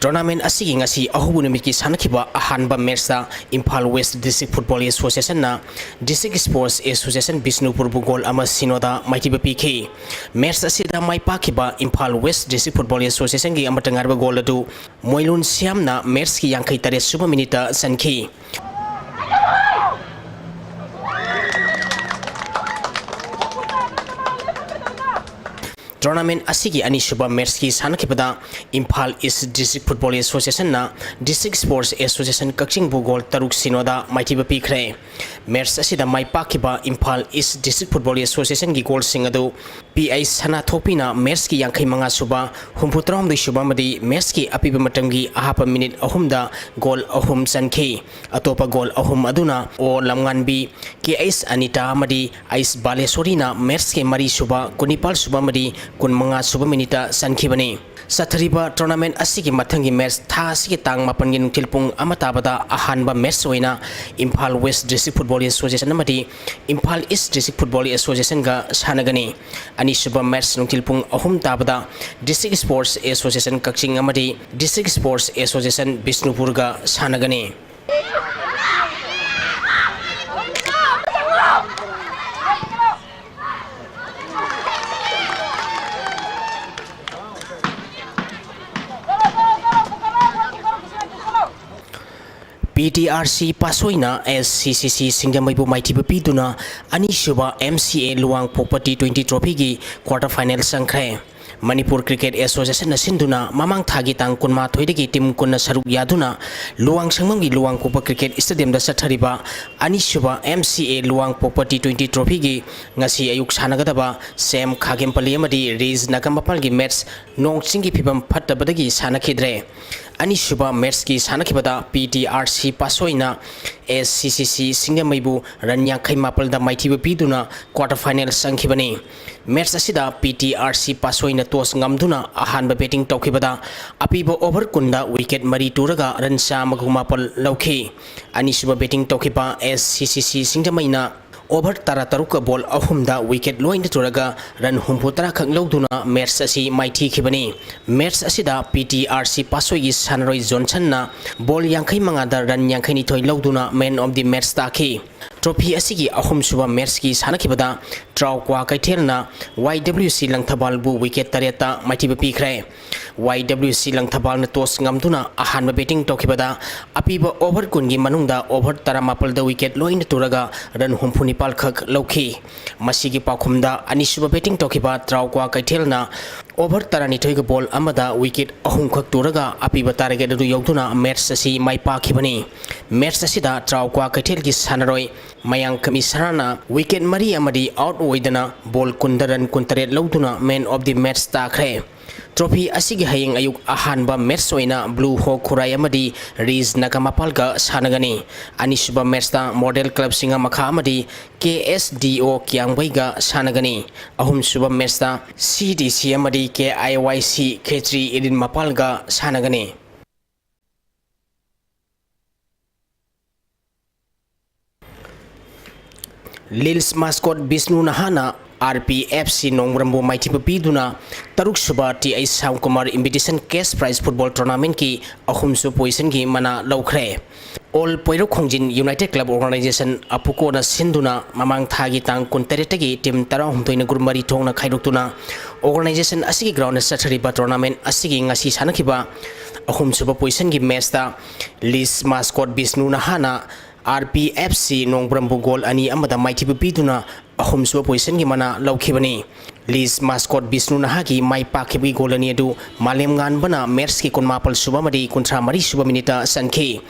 tournament asigi ngasi ahubu numiki sanakhiba ahanba match da Imphal West District Football Association na District Sports Association Bisnupur bugol ama sinoda maitiba pk match asida mai pakhiba Imphal West District Football Association gi amatangarba goal adu Moilun Siam na match ki 53 suba minute sanki tournament asigi ani shuba match ki sanakibada Imphal East District Football Association na District Sports Association Kakching Bugol Taruk Sinoda Maitiba Pikre match asida mai pakiba Imphal East District Football Association gi goal singadu PI Sana Thopina match ki 55 suba humputram de shuba madi match ki apiba matamgi ahapa minute ahumda goal ahum sanki atopa goal ahum aduna o lamnganbi KS Anita madi Ais Balesorina match ki mari suba kunipal suba madi kun manga suba minita sankhibani sathariba tournament asigi mathangi match tha asigi tang mapangi nungtilpung amatabada ahanba match oina Imphal West District Football Association amadi Imphal East District Football Association ga sanagani ani suba match nungtilpung ahum tabada District Sports Association Kakching amadi District Sports Association Bisnupur ga sanagani PTRC Pasoina SCCC Singdamaibu Maitiba Piduna Anishuba MCA Luang Popati 20 Trophy gi quarter final sangkre Manipur Cricket Association na sinduna mamang thagi tang kunma thoidagi team kunna saruk yaduna Luang Sangmam gi Luang Popa Cricket Stadium da sathariba Anishuba MCA Luang Popati 20 Trophy gi ngasi ayuk sanagadaba Sam Khagempali amadi Riz Nagamapal gi match nong chingi phibam phattabadagi sanakhidre Anishuba match ki sanakibada PTRC Pasoina SCCC Singdamaibu Ranya Khaimapal da Maitiba Piduna quarter final sangkhibani match asida PTRC Pasoina tos ngamduna ahanba batting tawkhibada apiba over kunda wicket mari turaga run chamagumapal lauki Anishuba batting tawkhiba SCCC Singdamaina over tara taruka ball ahumda wicket loina turaga run humputara khang lawduna match asi maiti khibani match asida PTRC Pasoi gi Sanroy Johnson na ball yankai manga da run yankai ni thoi lawduna man of the match takhi trophy asigi ahum suba match ki sanakibada traw kwa kaithelna YWC Langthabal bu wicket tareta maitiba pikre YWC Langthabal na toss ngamduna ahanba batting tokibada apiba over kungi manungda over taramapal da wicket loin turaga run humpuni pal khak lokhi masigi pakhumda anisuba batting tokiba traw kwa kaithelna over tarani thoiga ball amada wicket ahum khak turaga apiba target du yogduna match asi mai pakhibani match asida traw kwa kaithel gi sanaroi mayang kamisarana wicket mari amadi out oidana ball kundaran kuntare loduna man of the match takhre trophy asigi hayeng ayuk ahanba match oina blue hawk khurai amadi riz nakamapalga sanagani anisuba match ta model club singa makha amadi KSDO kyangwaiga sanagani ahum suba match ta CDC amadi KIYC K3 idin mapalga sanagani Lils mascot Bisnu Nahana RPFC Nongrambo Mighty Piduna Taruk Subati ay Sam Kumar Invitation Cash Prize Football Tournament ki ahumsu position ki mana laukre All Poiro Khongjin United Club Organization apuko na sinduna mamang thagi tang kunteretagi team tara humtoina gurmari thongna khaidokuna organization asigi ground sathariba tournament asigi ngasi sanakiba ahumsu position ki match ta Lils mascot Bisnu Nahana RPFC Nongbrambu goal ani amada mighty biduna ahumsu position gi mana laukhibani List mascot Bisnu Nahagi mai pakhibi goal ani adu malem ngan bana match ki kunmapal suba mari kuntra mari suba minita sankhi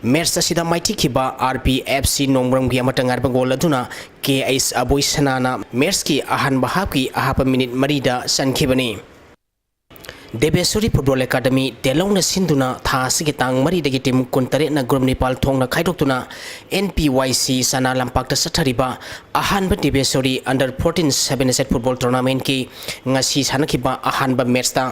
match asida mighty khiba RPFC Nongbram gi amata ngarba goal aduna KS Aboy Sanana match ki ahan bahab ki ahapa minute marida sankhibani Debesuri Football Academy Delong na sinduna thasi ki tang mari dagi team kuntare na group Nepal thong na khaidokuna NPYC sana lampak ta sathariba ahanba Debesuri under 14 7 football tournament ki ngasi sanakiba ahanba match ta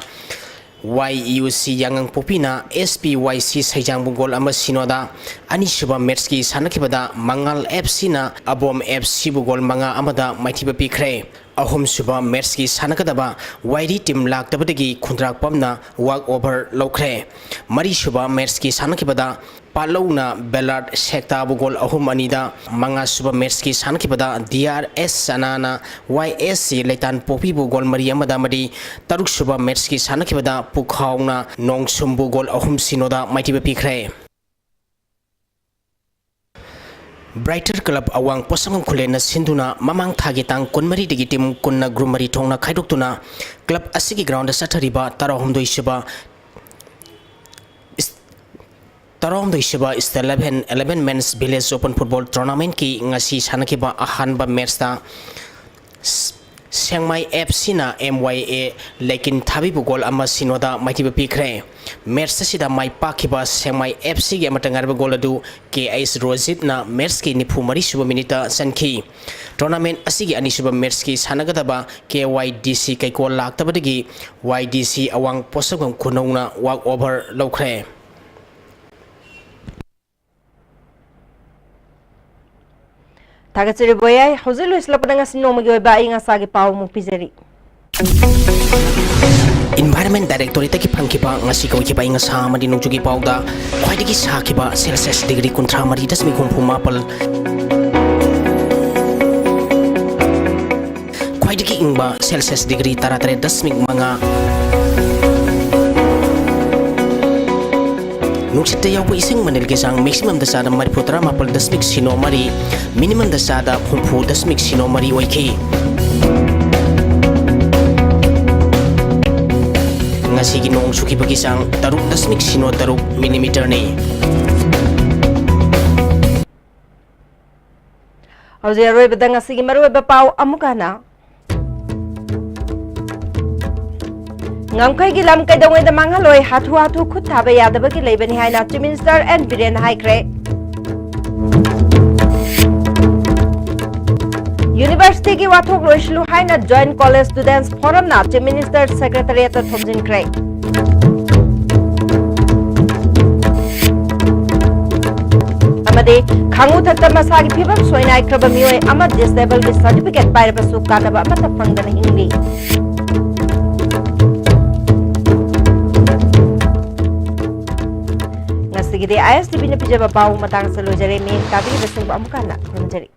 YUC Yangang Popina SPYC Saijang Bugol ama sinoda anisuba match ki sanakibada Mangal FC na Abom FC Bugol manga amada maithiba pikre ahum suba match ki sanakadaba YD team laktabadagi khundrak pamna walk over lokre mari suba match ki sanakibada Palona Bellard Sekta Bugol ahum anida manga suba match ki sanakibada DRS Sanana YSC Leitan Popi Bugol mari amada mari taruk suba match ki sanakibada Pukhauna Nongsum Bugol ahum sinoda maitiba pikre Brighter Club awang posangam khulena sinduna mamang thagi tang konmari digi team kunna grumari thongna khaidoktuna club asigi ground sathariba tarahumdoi shiba is the 11 men's village open football tournament ki ngasi sanakiba ahanba match ta Sengmai FC na MYA lekin thabi bugol ama sinoda maitiba pikre match sida mai pakhiba Sengmai FC ge amatangar gol adu KS Rojit na match ki nifumari suba minita sankhi tournament asigi ani suba match ki sanagadaba KYDC kaiko laktabadagi YDC awang posagam khunongna walk over lokre Tagatsiri boyay hauzilu islapadanga sinomagi oiba inga sagi paw mu pizeri Environment Directorate ki phangkiba ngasi ko ki inga sa madi nungjugi pawda khwaidagi sakiba Celsius degree kuntra mari dasmi khumpu mapal khwaidagi ingba Celsius degree taratare dasmi manga Nuksita yaw ising manil kisang maximum dasada mari putra mapal dasmik sino mari minimum dasada humpu dasmik sino mari oiki ngasi ginong suki pagisang taruk dasmik sino taruk millimeter ni Hauzi aroi badang asigi maroi bapaw amukana Ngamkai gilam kai dongwe da mangaloi hatu khut thaba yadaba ki leibani haina Chief Minister and Biren Haikre University ki wathok loislu haina Joint College Students Forum na Chief Minister Secretariat thomjin kre amade khangu thakta masagi phibam soinai kraba mioi ama disabled ki certificate pairaba su kanaba amata fangdana hingli ISTV ने पिजब पाऊ मतंग से लोजरे में ताबी busing अमुकाना खुंजरी